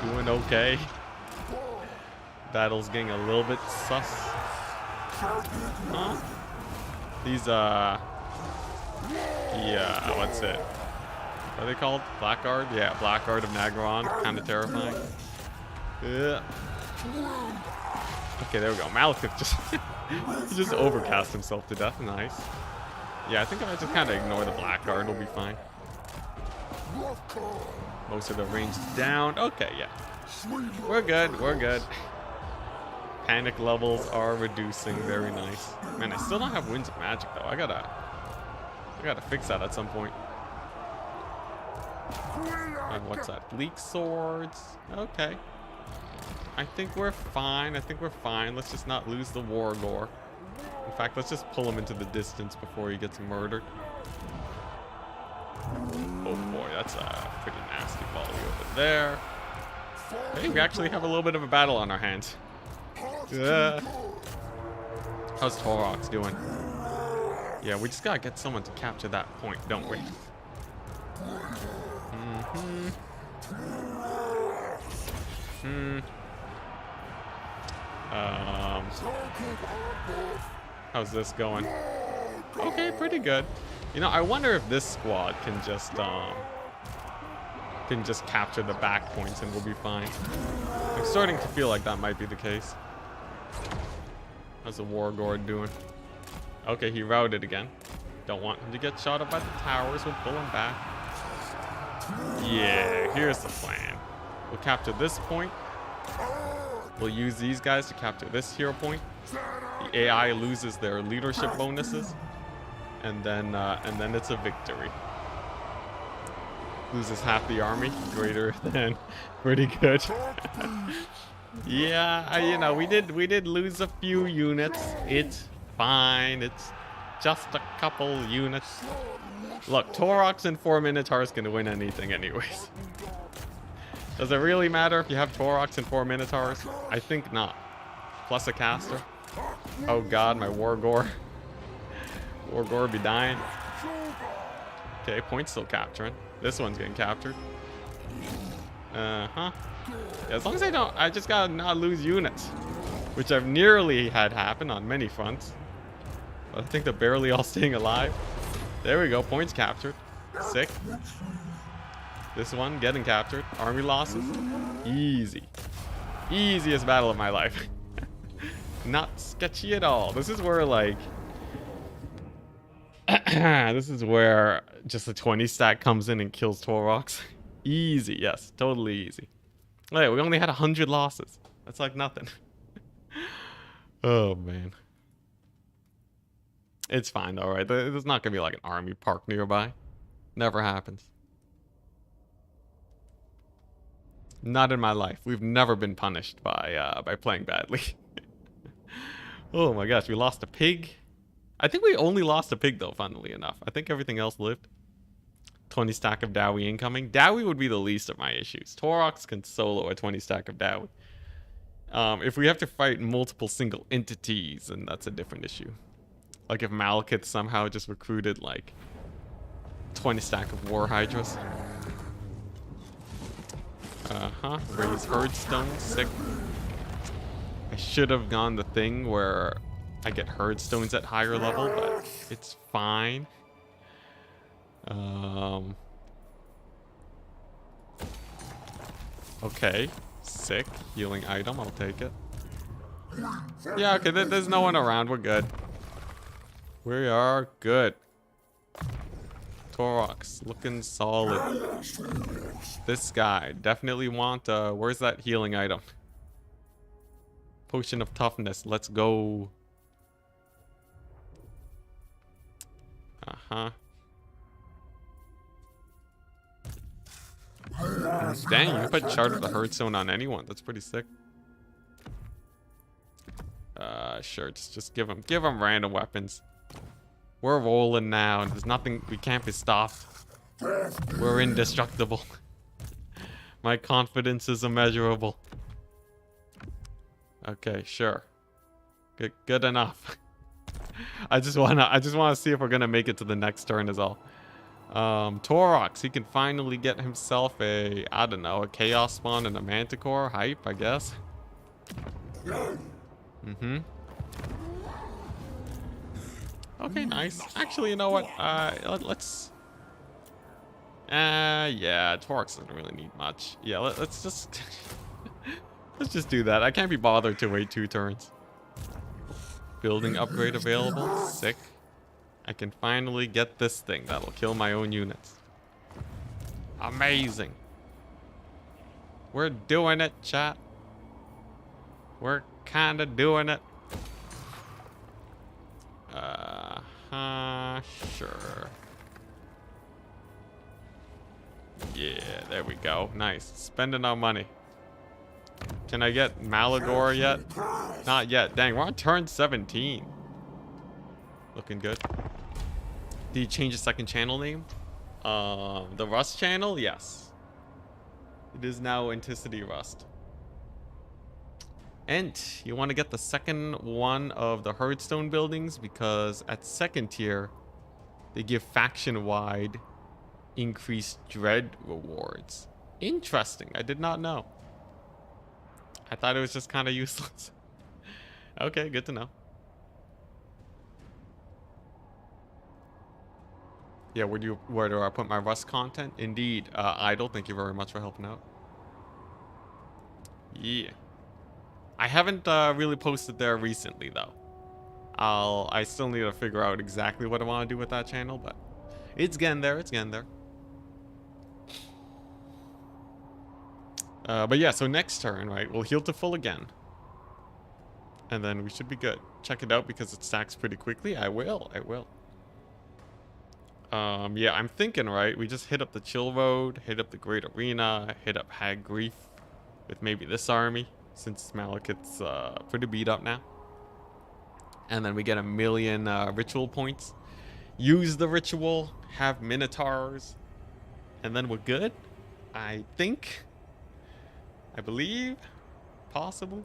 doing okay. Battle's getting a little bit sus. Huh? These, yeah, what's it? What are they called? Blackguard? Yeah, Blackguard of Nagron. Kind of terrifying. Yeah. Okay, there we go. Malekith just he just overcast himself to death. Nice. Yeah, I think if I just kind of ignore the Blackguard, we'll be fine. Most of the range down. Okay, yeah. We're good. We're good. Panic levels are reducing. Very nice. Man, I still don't have Winds of Magic though. I gotta fix that at some point. And what's that? Bleak swords. Okay. I think we're fine. I think we're fine. Let's just not lose the Wargore. In fact, let's just pull him into the distance before he gets murdered. Oh boy, that's a pretty nasty volley over there. Hey, we actually have a little bit of a battle on our hands. Yeah. How's Taurox doing? Yeah, we just gotta get someone to capture that point, don't we? How's this going? Okay, pretty good. You know, I wonder if this squad can just capture the back points and we'll be fine. I'm starting to feel like that might be the case. How's the Wargore doing? Okay, he routed again. Don't want him to get shot up by the towers. We'll pull him back. Yeah, here's the plan. We'll capture this point. We'll use these guys to capture this hero point. The AI loses their leadership bonuses, and then it's a victory. Loses half the army, greater than. Pretty good. Yeah, you know, we did lose a few units. It's fine. It's just a couple units. Look, Taurox and 4 Minotaurs can win anything anyways. Does it really matter if you have Taurox and 4 Minotaurs? I think not. Plus a caster. Oh god, my Wargore. Wargore be dying. Okay, point still capturing. This one's getting captured. Yeah, as long as I just gotta not lose units. Which I've nearly had happen on many fronts. But I think they're barely all staying alive. There we go, points captured. Sick. This one getting captured. Army losses. Easy. Easiest battle of my life. Not sketchy at all. This is where like this is where just a 20 stack comes in and kills Taurox. Easy, yes, totally easy. Wait, we only had 100 losses. That's like nothing. Oh man. It's fine though, right? There's not gonna be like an army park nearby. Never happens. Not in my life. We've never been punished by playing badly. Oh my gosh, we lost a pig. I think we only lost a pig though, funnily enough. I think everything else lived. 20 stack of Dowie incoming. Dowie would be the least of my issues. Taurox can solo a 20 stack of Dowie. If we have to fight multiple single entities, then that's a different issue. Like if Malekith somehow just recruited like 20 stack of War Hydras. Raise Herdstone, sick. I should have gone the thing where I get Herdstones at higher level, but it's fine. Okay, sick. Healing item, I'll take it. Yeah, okay, there's no one around. We're good. We are good. Taurox, looking solid. This guy, definitely want, where's that healing item? Potion of toughness, let's go. Dang, you can put Chart of the Hearthstone on anyone. That's pretty sick. Sure, just give them random weapons. We're rolling now, and there's nothing, we can't be stopped. We're indestructible. My confidence is immeasurable. Okay, sure. Good enough. I just wanna see if we're gonna make it to the next turn is all. Taurox, he can finally get himself a, I don't know, a Chaos Spawn and a Manticore. Hype, I guess. Mm-hmm. Okay, nice. Actually, you know what? Let's... yeah, Taurox doesn't really need much. Yeah, let's just... let's just do that. I can't be bothered to wait 2 turns. Building upgrade available. Sick. I can finally get this thing that'll kill my own units. Amazing. We're doing it, chat. We're kinda doing it. Sure. Yeah, there we go. Nice. Spending our money. Can I get Malagor yet? Not yet. Dang, we're on turn 17. Looking good. Did you change the second channel name? The Rust channel? Yes. It is now Enticity Rust. And you want to get the second one of the Hearthstone buildings because at second tier, they give faction-wide increased dread rewards. Interesting. I did not know. I thought it was just kind of useless. Okay, good to know. Yeah, where do I put my Rust content? Indeed, Idle, thank you very much for helping out. Yeah. I haven't really posted there recently though. I still need to figure out exactly what I want to do with that channel, but it's getting there, it's getting there. But yeah, so next turn, right, we'll heal to full again. And then we should be good. Check it out because it stacks pretty quickly. I will. Yeah, I'm thinking, right, we just hit up the Chill Road, hit up the Great Arena, hit up Hag Grief with maybe this army, since Malekith's pretty beat up now. And then we get 1,000,000 ritual points. Use the ritual, have Minotaurs, and then we're good. I think. I believe. Possible.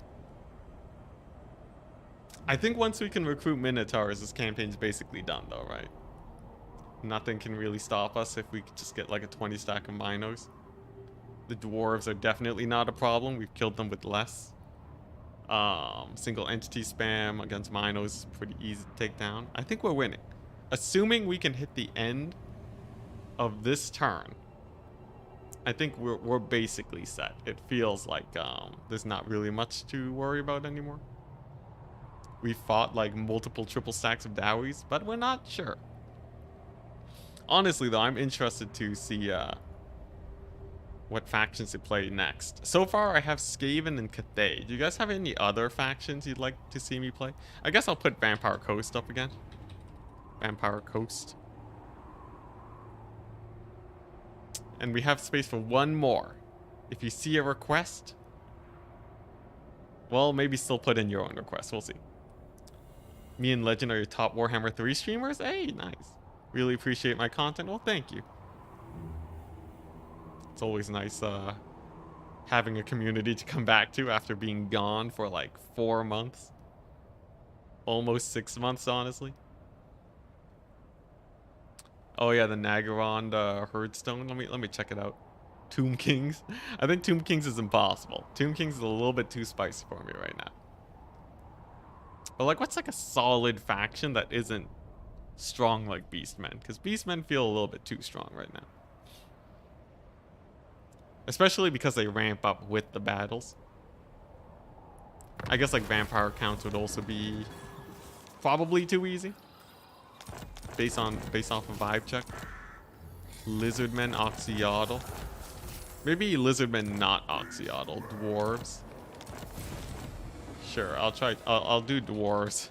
I think once we can recruit Minotaurs, this campaign's basically done though, right? Nothing can really stop us if we could just get like a 20 stack of Minos. The dwarves are definitely not a problem. We've killed them with less. Single entity spam against Minos is pretty easy to take down. I think we're winning. Assuming we can hit the end of this turn, I think we're basically set. It feels like there's not really much to worry about anymore. We fought like multiple triple stacks of Dowies, but we're not sure. Honestly though, I'm interested to see what factions to play next. So far I have Skaven and Cathay. Do you guys have any other factions you'd like to see me play? I guess I'll put Vampire Coast up again. Vampire Coast. And we have space for one more. If you see a request, well, maybe still put in your own request. We'll see. Me and Legend are your top Warhammer 3 streamers? Hey, nice. Really appreciate my content. Well, thank you. It's always nice having a community to come back to after being gone for like 4 months. Almost 6 months, honestly. Oh yeah, the Nagaron Herdstone. Let me check it out. Tomb Kings. I think Tomb Kings is impossible. Tomb Kings is a little bit too spicy for me right now. But like, what's like a solid faction that isn't strong like Beastmen? Because Beastmen feel a little bit too strong right now. Especially because they ramp up with the battles. I guess like Vampire Counts would also be probably too easy. Based off a vibe check. Lizardmen, Oxyotl. Maybe Lizardmen, not Oxyotl. Dwarves. Sure, I'll do dwarves.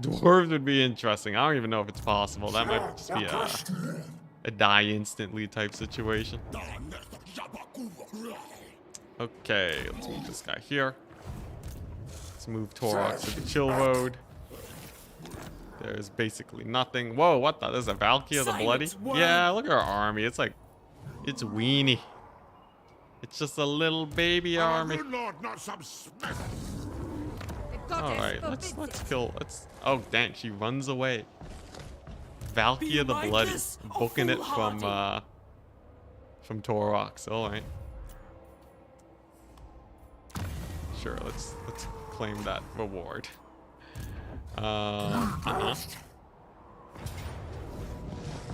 Dwarves would be interesting. I don't even know if it's possible. That might just be a die instantly type situation. Okay, let's move this guy here. Let's move Taurox to the chill road. There's basically nothing. Whoa, what the? There's a Valkyrie the Bloody? Yeah, look at our army. It's like, it's weenie. It's just a little baby army. Alright, let's kill, oh dang, she runs away. Valkyrie the Bloody, booking it from Taurox. Alright. Sure, let's claim that reward.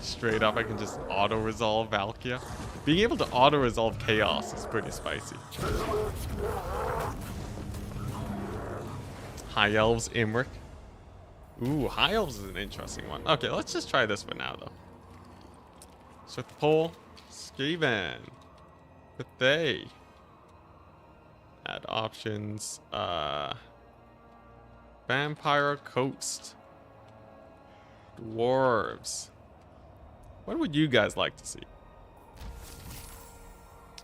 Straight up, I can just auto-resolve Valkyrie. Being able to auto-resolve Chaos is pretty spicy. High Elves, Imric. Ooh, High Elves is an interesting one. Okay, let's just try this for now, though. Swift Pole, Skaven, Cathay. Add options. Vampire Coast. Dwarves. What would you guys like to see?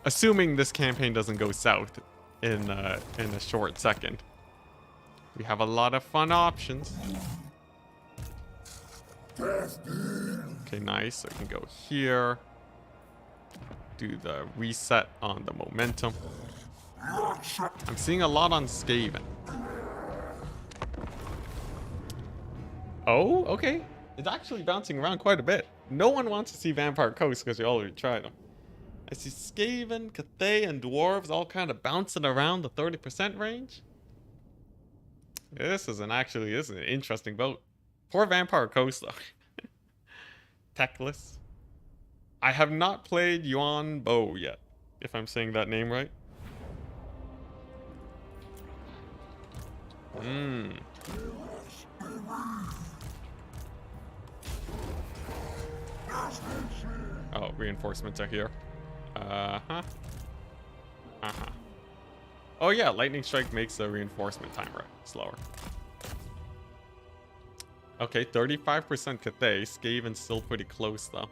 Assuming this campaign doesn't go south in a short second. We have a lot of fun options. Okay, nice. So we can go here. Do the reset on the momentum. I'm seeing a lot on Skaven. Oh, okay. It's actually bouncing around quite a bit. No one wants to see Vampire Coast because you already tried them. I see Skaven, Cathay, and Dwarves all kind of bouncing around the 30% range. This is an interesting vote. Poor Vampire Coast, though. Techless. I have not played Yuan Bo yet, if I'm saying that name right. Oh, reinforcements are here. Oh yeah, Lightning Strike makes the reinforcement timer slower. Okay, 35% Cathay. Skaven's still pretty close though.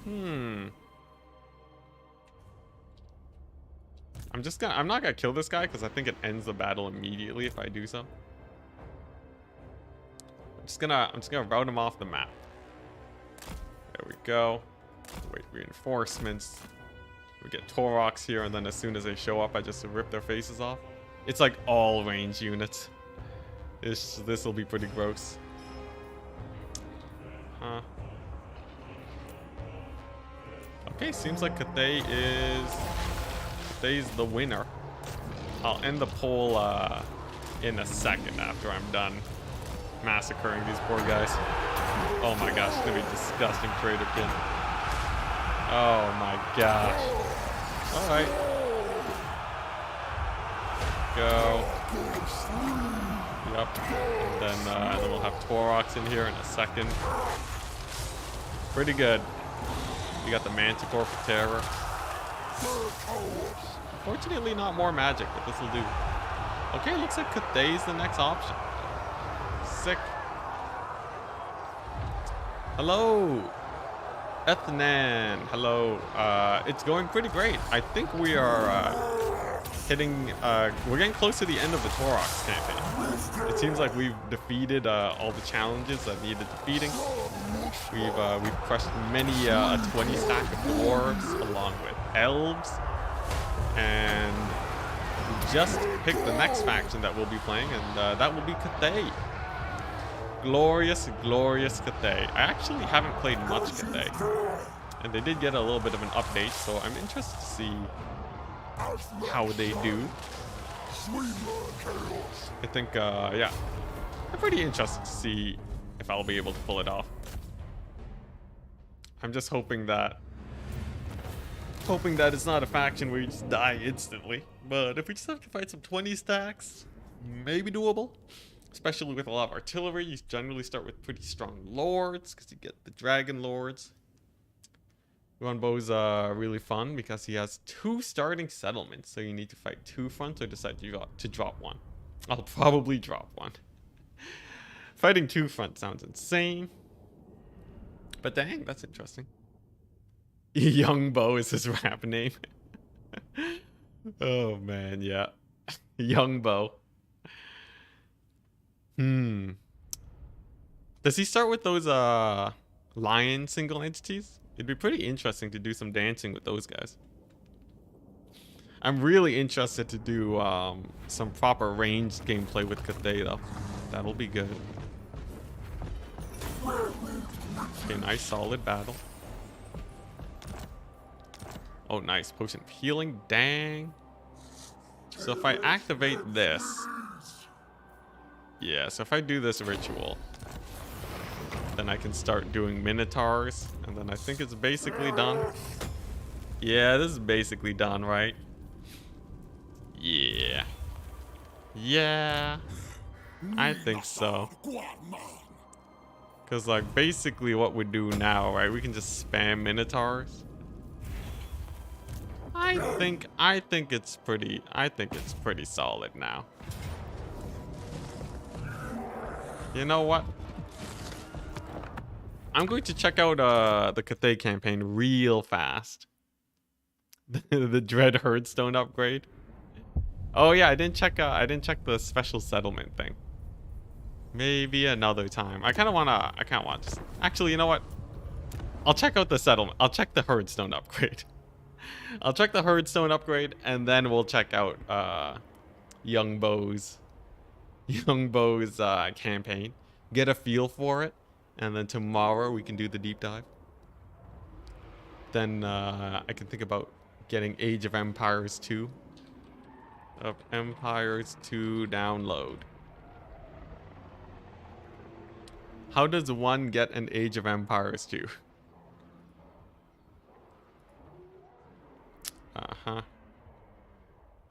I'm not gonna kill this guy because I think it ends the battle immediately if I do so. I'm just gonna route him off the map. There we go. Wait, reinforcements. We get Taurox here, and then as soon as they show up, I just rip their faces off. It's like all range units. This will be pretty gross. Huh. Okay, seems like Cathay's the winner. I'll end the poll in a second after I'm done massacring these poor guys. Oh my gosh, it's gonna be disgusting, Trader Kin. Oh my gosh. Alright. Go. Yep. And then we'll have Taurox in here in a second. Pretty good. We got the Manticore for terror. Unfortunately, not more magic, but this will do. Okay, looks like Cathay's the next option. Sick. Hello, Ethnan. Hello. It's going pretty great. I think we are we're getting close to the end of the Taurox campaign. It seems like we've defeated all the challenges that needed defeating. We've crushed many a 20 stack of dwarves along with elves, and we just picked the next faction that we'll be playing, and that will be Cathay. Glorious, glorious Cathay. I actually haven't played much Cathay, and they did get a little bit of an update, so I'm interested to see how they do. I think, yeah, I'm pretty interested to see if I'll be able to pull it off. I'm just hoping that it's not a faction where you just die instantly. But if we just have to fight some 20 stacks, maybe doable. Especially with a lot of artillery, you generally start with pretty strong lords because you get the dragon lords. Runbow's really fun because he has 2 starting settlements, so you need to fight 2 fronts or decide to drop one. I'll probably drop one. Fighting 2 fronts sounds insane. But dang, that's interesting. Young Bo is his rap name. Oh man, yeah. Young Bo. Does he start with those lion single entities? It'd be pretty interesting to do some dancing with those guys. I'm really interested to do some proper ranged gameplay with Cathay though. That'll be good. Okay, nice solid battle. Oh, nice. Potion of healing. Dang. So if I activate this. Yeah, so if I do this ritual, then I can start doing minotaurs. And then I think it's basically done. Yeah, this is basically done, right? Yeah. Yeah. I think so. Because, like, basically what we do now, right? We can just spam minotaurs. I think it's pretty solid now. You know what? I'm going to check out the Cathay campaign real fast. The Dread Herdstone upgrade. Oh yeah, I didn't check the special settlement thing. Maybe another time. I kind of want to actually, you know what? I'll check out the settlement. I'll check the Herdstone upgrade. I'll check the Herdstone upgrade, and then we'll check out Young Bo's campaign. Get a feel for it, and then tomorrow we can do the deep dive. Then I can think about getting Age of Empires 2. Download. How does one get an Age of Empires 2?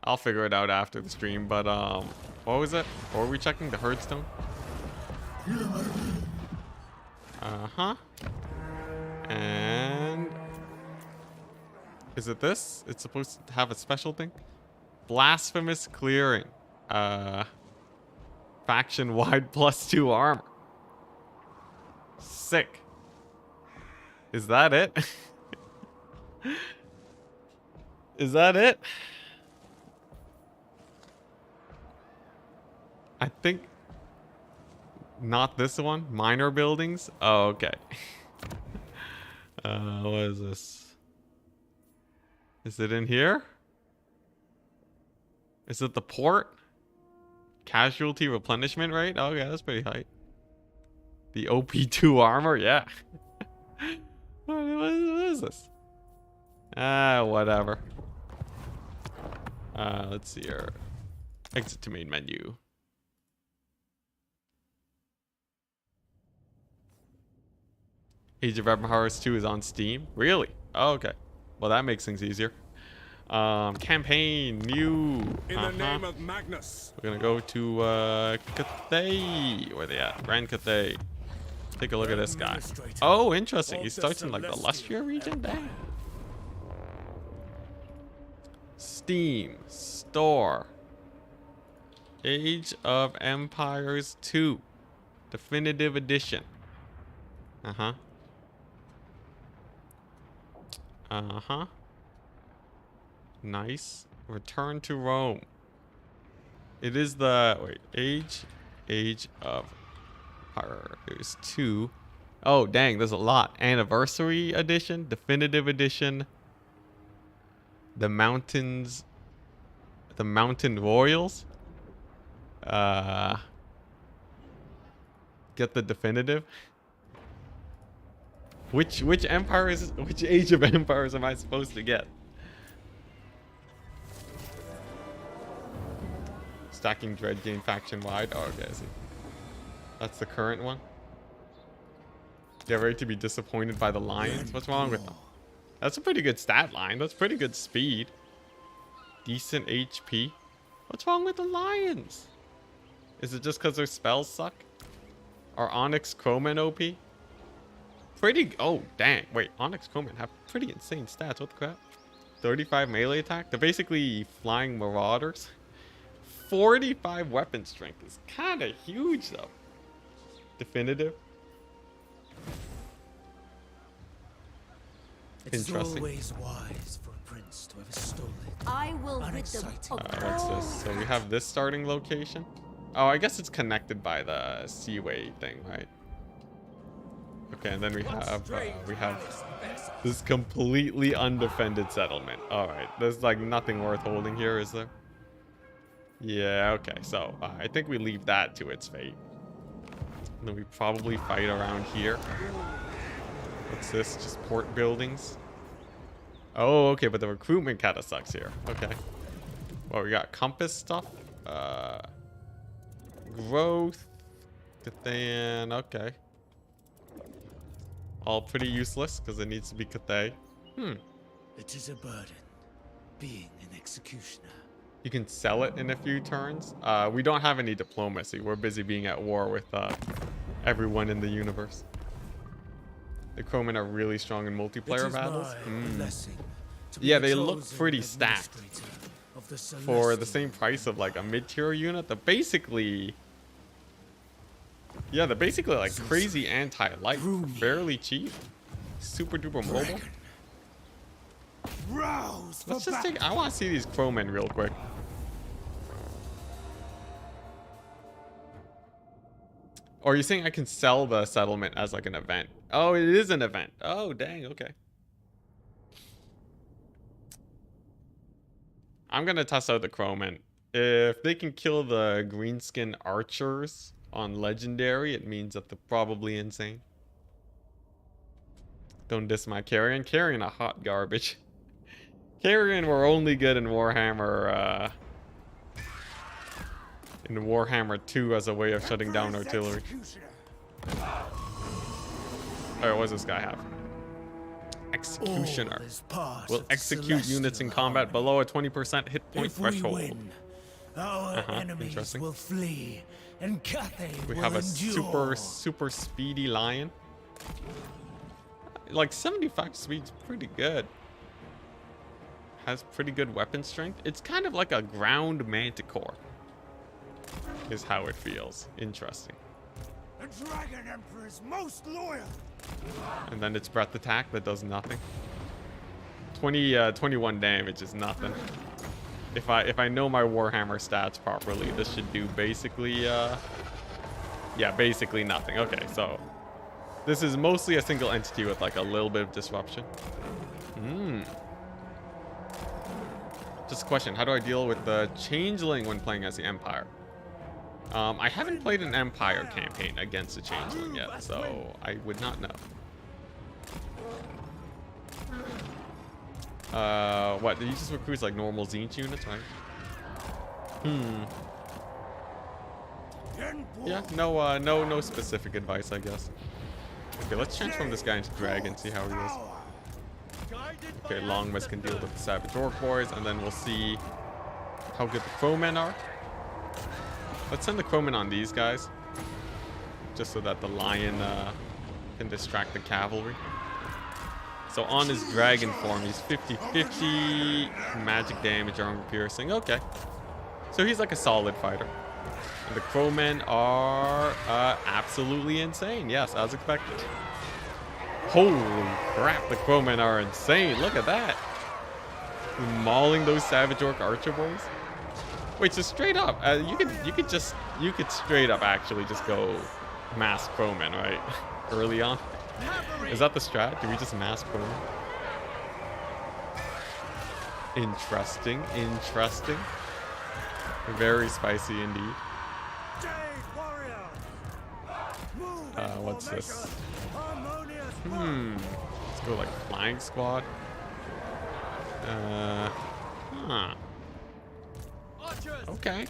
I'll figure it out after the stream, but what was it? What were we checking? The Herdstone? And is it this? It's supposed to have a special thing? Blasphemous clearing. Faction wide +2 armor. Sick. Is that it? Is that it? I think not this one. Minor buildings. Oh, okay. What is this? Is it in here? Is it the port? Casualty replenishment rate? Oh, yeah, that's pretty high. The OP2 armor? Yeah. What is this? Whatever. Let's see here. Exit to main menu. Age of Empires 2 is on Steam? Really? Oh, okay. Well, that makes things easier. Campaign, new. In the name of Magnus. We're gonna go to Cathay. Where they at? Grand Cathay. Take a look at this guy. Oh, interesting. He starts in like the Lustria region? Dang. Steam. Store. Age of Empires 2. Definitive Edition. Nice. Return to Rome. It is the Age of Empires 2. Oh dang, there's a lot. Anniversary Edition, Definitive Edition, the Mountain Royals. Get the definitive. Which Age of Empires am I supposed to get? Stacking Dread game faction wide. Oh, okay, I see. That's the current one. Get ready to be disappointed by the Lions. What's wrong with them? That's a pretty good stat line. That's pretty good speed. Decent HP. What's wrong with the Lions? Is it just because their spells suck? Are Onyx Crowmen OP? Pretty. Oh, dang. Wait, Onyx Crowmen have pretty insane stats. What the crap? 35 melee attack? They're basically flying marauders. 45 weapon strength is kind of huge, though. Definitive. It's Interesting. always wise for a prince to have stolen. I will rid them Unexciting. of What's all this? So we have this starting location. Oh, I guess it's connected by the seaway thing, right? Okay, and then we have this completely undefended settlement. All right, there's like nothing worth holding here, is there? Yeah. Okay. So I think we leave that to its fate. And then we probably fight around here. What's this? Just port buildings. Oh, okay, but the recruitment kind of sucks here. Okay. Well, we got compass stuff. Growth. Cathay. Okay. All pretty useless because it needs to be Cathay. It is a burden, being an executioner. You can sell it in a few turns. We don't have any diplomacy. We're busy being at war with everyone in the universe. The crowmen are really strong in multiplayer battles. Yeah, they look pretty stacked for the same price of like a mid-tier unit. They're basically, yeah, they're basically like crazy anti-light, fairly cheap, super duper mobile. Let's just take. I want to see these crowmen real quick. Or are you saying I can sell the settlement as like an event? Oh, it is an event. Oh, dang. Okay. I'm going to test out the crowmen. If they can kill the greenskin archers on legendary, it means that they're probably insane. Don't diss my Carrion. Carrion a hot garbage. Carrion were only good in Warhammer, in Warhammer 2 as a way of shutting down artillery. Alright, what does this guy have? Executioner. Will execute units in combat below a 20% hit point threshold. Our enemies will flee, and Cathay We will have a endure. super speedy lion. Like 75 speed's pretty good. Has pretty good weapon strength. It's kind of like a ground manticore. Is how it feels. Interesting. The Dragon Emperor is most loyal. And then it's breath attack that does nothing. 21 damage is nothing. If I know my Warhammer stats properly, this should do basically yeah, basically nothing. Okay, so this is mostly a single entity with like a little bit of disruption. Just a question, how do I deal with the changeling when playing as the Empire? I haven't played an Empire campaign against a changeling yet, so I would not know. What? Did you just recruit like normal Tzeentch units, right? Yeah, no specific advice, I guess. Okay, let's transform this guy into dragon, see how he is. Okay, Longmas can deal with the Savage Orc Boys, and then we'll see how good the crowmen are. Let's send the crowmen on these guys, just so that the lion can distract the cavalry. So on his dragon form, he's 50-50 magic damage, armor piercing. Okay, so he's like a solid fighter. And the crowmen are absolutely insane. Yes, as expected. Holy crap, the crowmen are insane. Look at that. Mauling those Savage Orc Archer boys. Wait, so straight up, you could straight up actually just go mass crowmen, right? Early on. Is that the strat? Do we just mass crowmen? Interesting, interesting. Very spicy indeed. What's this? Let's go like flying squad. Okay.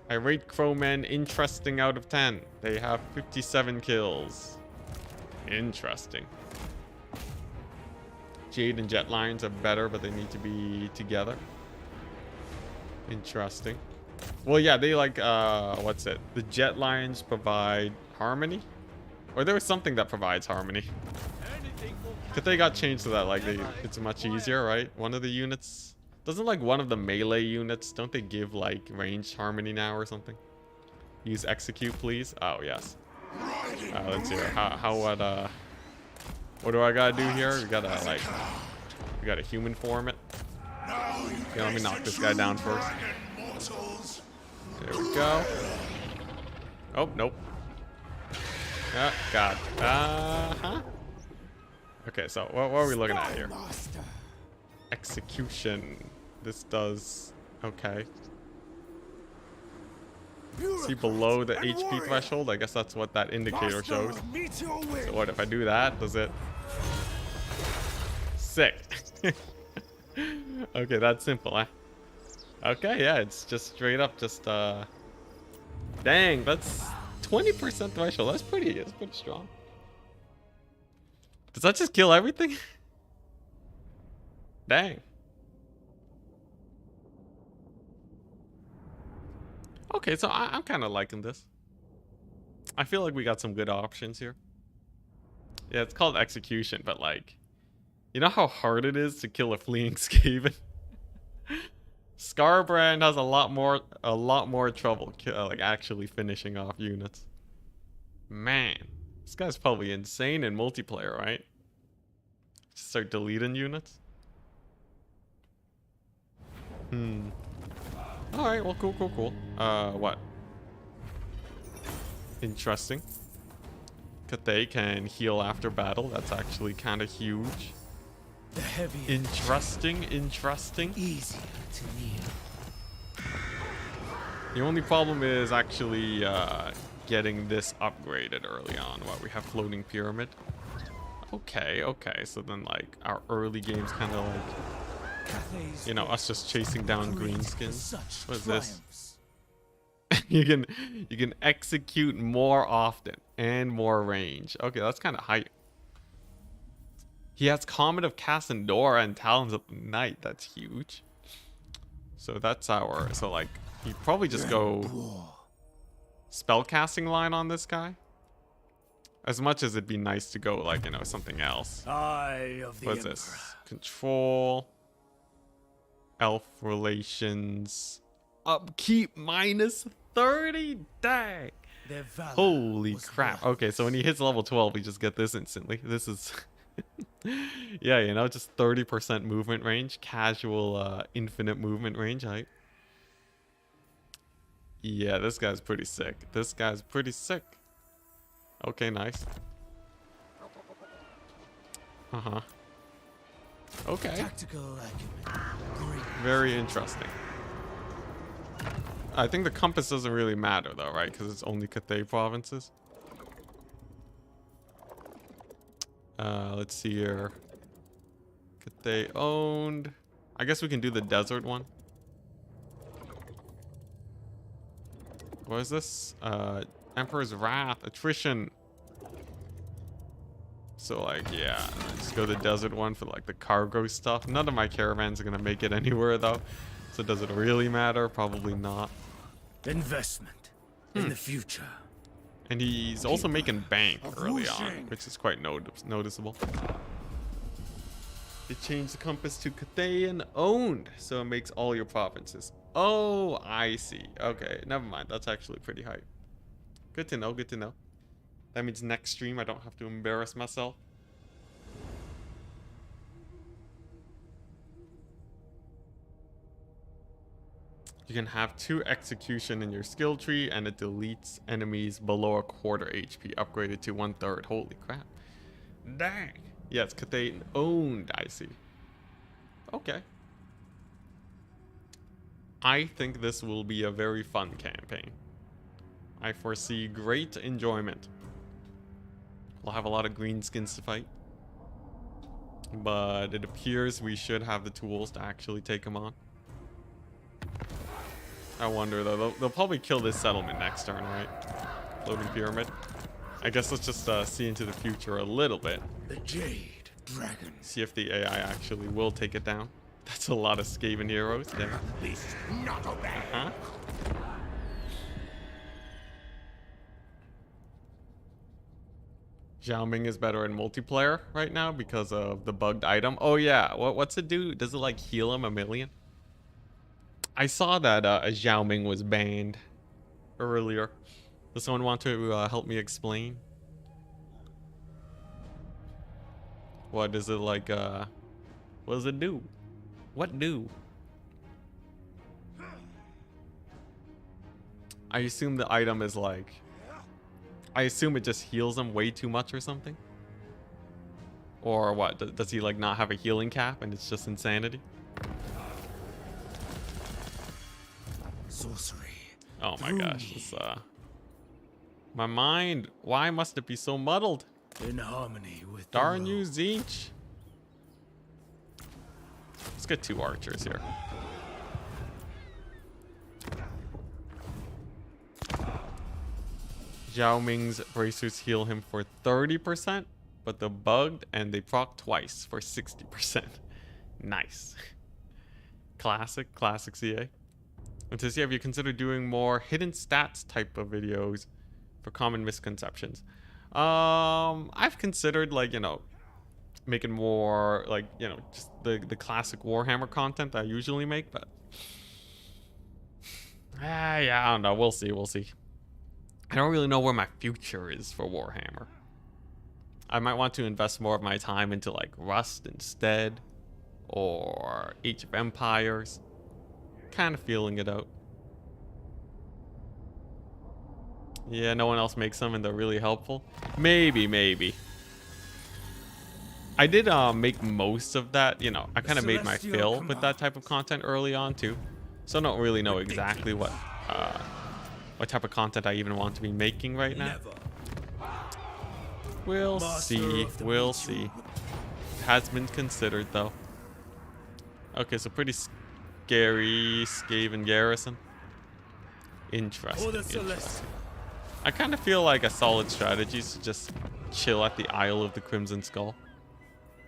I rate crowmen interesting out of 10. They have 57 kills. Interesting. Jade and Jet Lions are better, but they need to be together. Interesting. Well, yeah, they like, what's it? The Jet Lions provide harmony? Or there was something that provides harmony. Cathay got changed so that, like, it's much easier, right? One of the units... Doesn't, like, one of the melee units, don't they give, like, ranged harmony now or something? Use execute, please. Oh, yes. Let's hear. How would, What do I gotta do here? We gotta like, we gotta human form it. Okay, let me knock this guy down first. There we go. Oh, nope. Oh, God. Uh-huh. Okay, so what are we looking at here? Execution. This does... Okay. See below the HP threshold? I guess that's what that indicator shows. So what, if I do that, does it... Sick. Okay, that's simple, eh? Okay, yeah, it's just straight up just, Dang, that's 20% threshold. That's pretty strong. Does that just kill everything? Dang. Okay, so I'm kind of liking this. I feel like we got some good options here. Yeah, it's called execution, but like, you know how hard it is to kill a fleeing Skaven? Scarbrand has a lot more trouble like actually finishing off units. Man, this guy's probably insane in multiplayer, right? Just start deleting units. All right, well, cool. What? Interesting. Cathay can heal after battle. That's actually kind of huge. The heavy. Interesting. Easier to kneel. The only problem is actually getting this upgraded early on. What, we have floating pyramid. Okay. So then like our early game's kind of like, Cathay's, you know, us just chasing down greenskins. What is this? triumphs. you can execute more often and more range. Okay, that's kind of hype. He has Comet of Cassandora and Talons of the Night. That's huge. So that's our... So, like, you probably just go spellcasting line on this guy. As much as it'd be nice to go, like, you know, something else. Eye of the What's Emperor. this? Control. Elf relations. Upkeep minus 30? Dang. Their valor Holy was crap. worth Okay, so when he hits level 12, we just get this instantly. This is... Yeah, you know, just 30% movement range. Casual, infinite movement range height. Yeah, this guy's pretty sick. Okay, nice. Uh-huh. Okay. Tactical acumen. Great. Very interesting. I think the compass doesn't really matter, though, right? Because it's only Cathay provinces. Let's see here. Cathay owned. I guess we can do the desert one. What is this? Emperor's Wrath. Attrition. So, like, yeah. Just go the desert one for, like, the cargo stuff. None of my caravans are going to make it anywhere, though. So does it really matter? Probably not. Investment in the future. And he's also making bank early on, which is quite noticeable. It changed the compass to Cathayan owned, so it makes all your provinces. Oh, I see. Okay, never mind. That's actually pretty hype. Good to know, That means next stream I don't have to embarrass myself. You can have 2 execution in your skill tree, and it deletes enemies below a quarter HP, upgraded to 1/3. Holy crap. Dang. Yeah, it's Cathay owned, I see. Okay. I think this will be a very fun campaign. I foresee great enjoyment. We'll have a lot of greenskins to fight. But it appears we should have the tools to actually take them on. I wonder, though. They'll probably kill this settlement next turn, right? Floating pyramid. I guess let's just see into the future a little bit. The Jade Dragon. See if the AI actually will take it down. That's a lot of Skaven heroes. Yeah. At least not obey. Huh? Zhao Ming is better in multiplayer right now because of the bugged item. Oh yeah, what's it do? Does it like heal him 1,000,000? I saw that Zhao Ming was banned earlier. Does someone want to help me explain? What is it like? What does it do? What do? I assume the item is like, I assume it just heals him way too much or something. Or what? Does he like not have a healing cap and it's just insanity? Sorcery. Oh my gosh, this, my mind. Why must it be so muddled? In harmony with Darn the you, world. Zinch. Let's get 2 archers here. Zhao Ming's bracers heal him for 30%, but they're bugged and they proc twice for 60%. Nice. Classic CA. And to see, have you considered doing more hidden stats type of videos for common misconceptions? I've considered, like, you know, making more, like, you know, just the classic Warhammer content I usually make, but yeah, I don't know. We'll see. I don't really know where my future is for Warhammer. I might want to invest more of my time into like Rust instead, or Age of Empires. Kind of feeling it out. Yeah, no one else makes them and they're really helpful. Maybe. I did make most of that, you know, I kind of made my fill with that type of content early on too. So I don't really know exactly what type of content I even want to be making right now. We'll see. It has been considered though. Okay, so pretty scary Skaven garrison. Interesting. I kind of feel like a solid strategy is to just chill at the Isle of the Crimson Skull.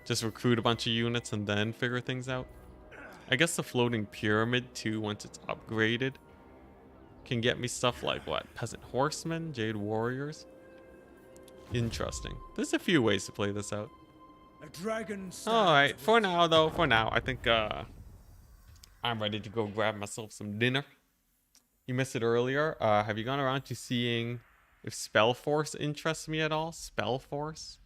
Just recruit a bunch of units and then figure things out. I guess the floating pyramid too, once it's upgraded, can get me stuff like what? Peasant horsemen, jade warriors. Interesting. There's a few ways to play this out. Alright, for now though, I think I'm ready to go grab myself some dinner. You missed it earlier. Have you gone around to seeing if Spellforce interests me at all? Spellforce?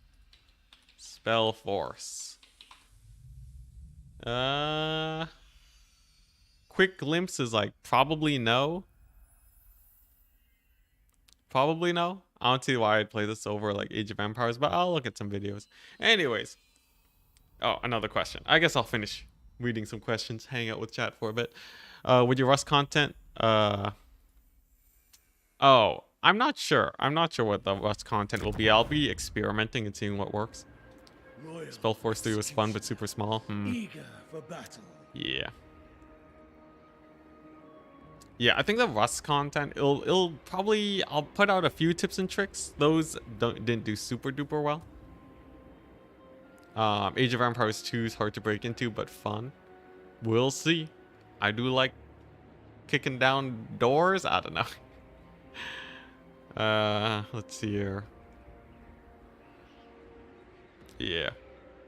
Quick glimpse is like probably no. Probably no. I don't see why I'd play this over like Age of Empires, but I'll look at some videos. Anyways. Oh, another question. I guess I'll finish reading some questions, hang out with chat for a bit. With your Rust content, oh, I'm not sure. I'm not sure what the Rust content will be. I'll be experimenting and seeing what works. Spellforce 3 was fun but super small. Eager for battle. Yeah. Yeah, I think the Rust content, it'll probably, I'll put out a few tips and tricks. Those didn't do super duper well. Age of Empires 2 is hard to break into, but fun. We'll see. I do like kicking down doors. I don't know. Let's see here. Yeah.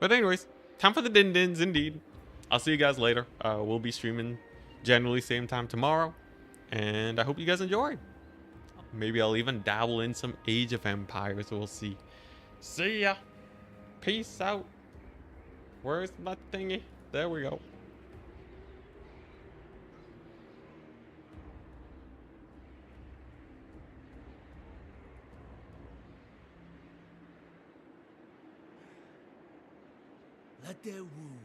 But anyways, time for the din-dins indeed. I'll see you guys later. We'll be streaming generally same time tomorrow. And I hope you guys enjoy. Maybe I'll even dabble in some Age of Empires. We'll see. See ya. Peace out. Where's my thingy? There we go. Let their wounds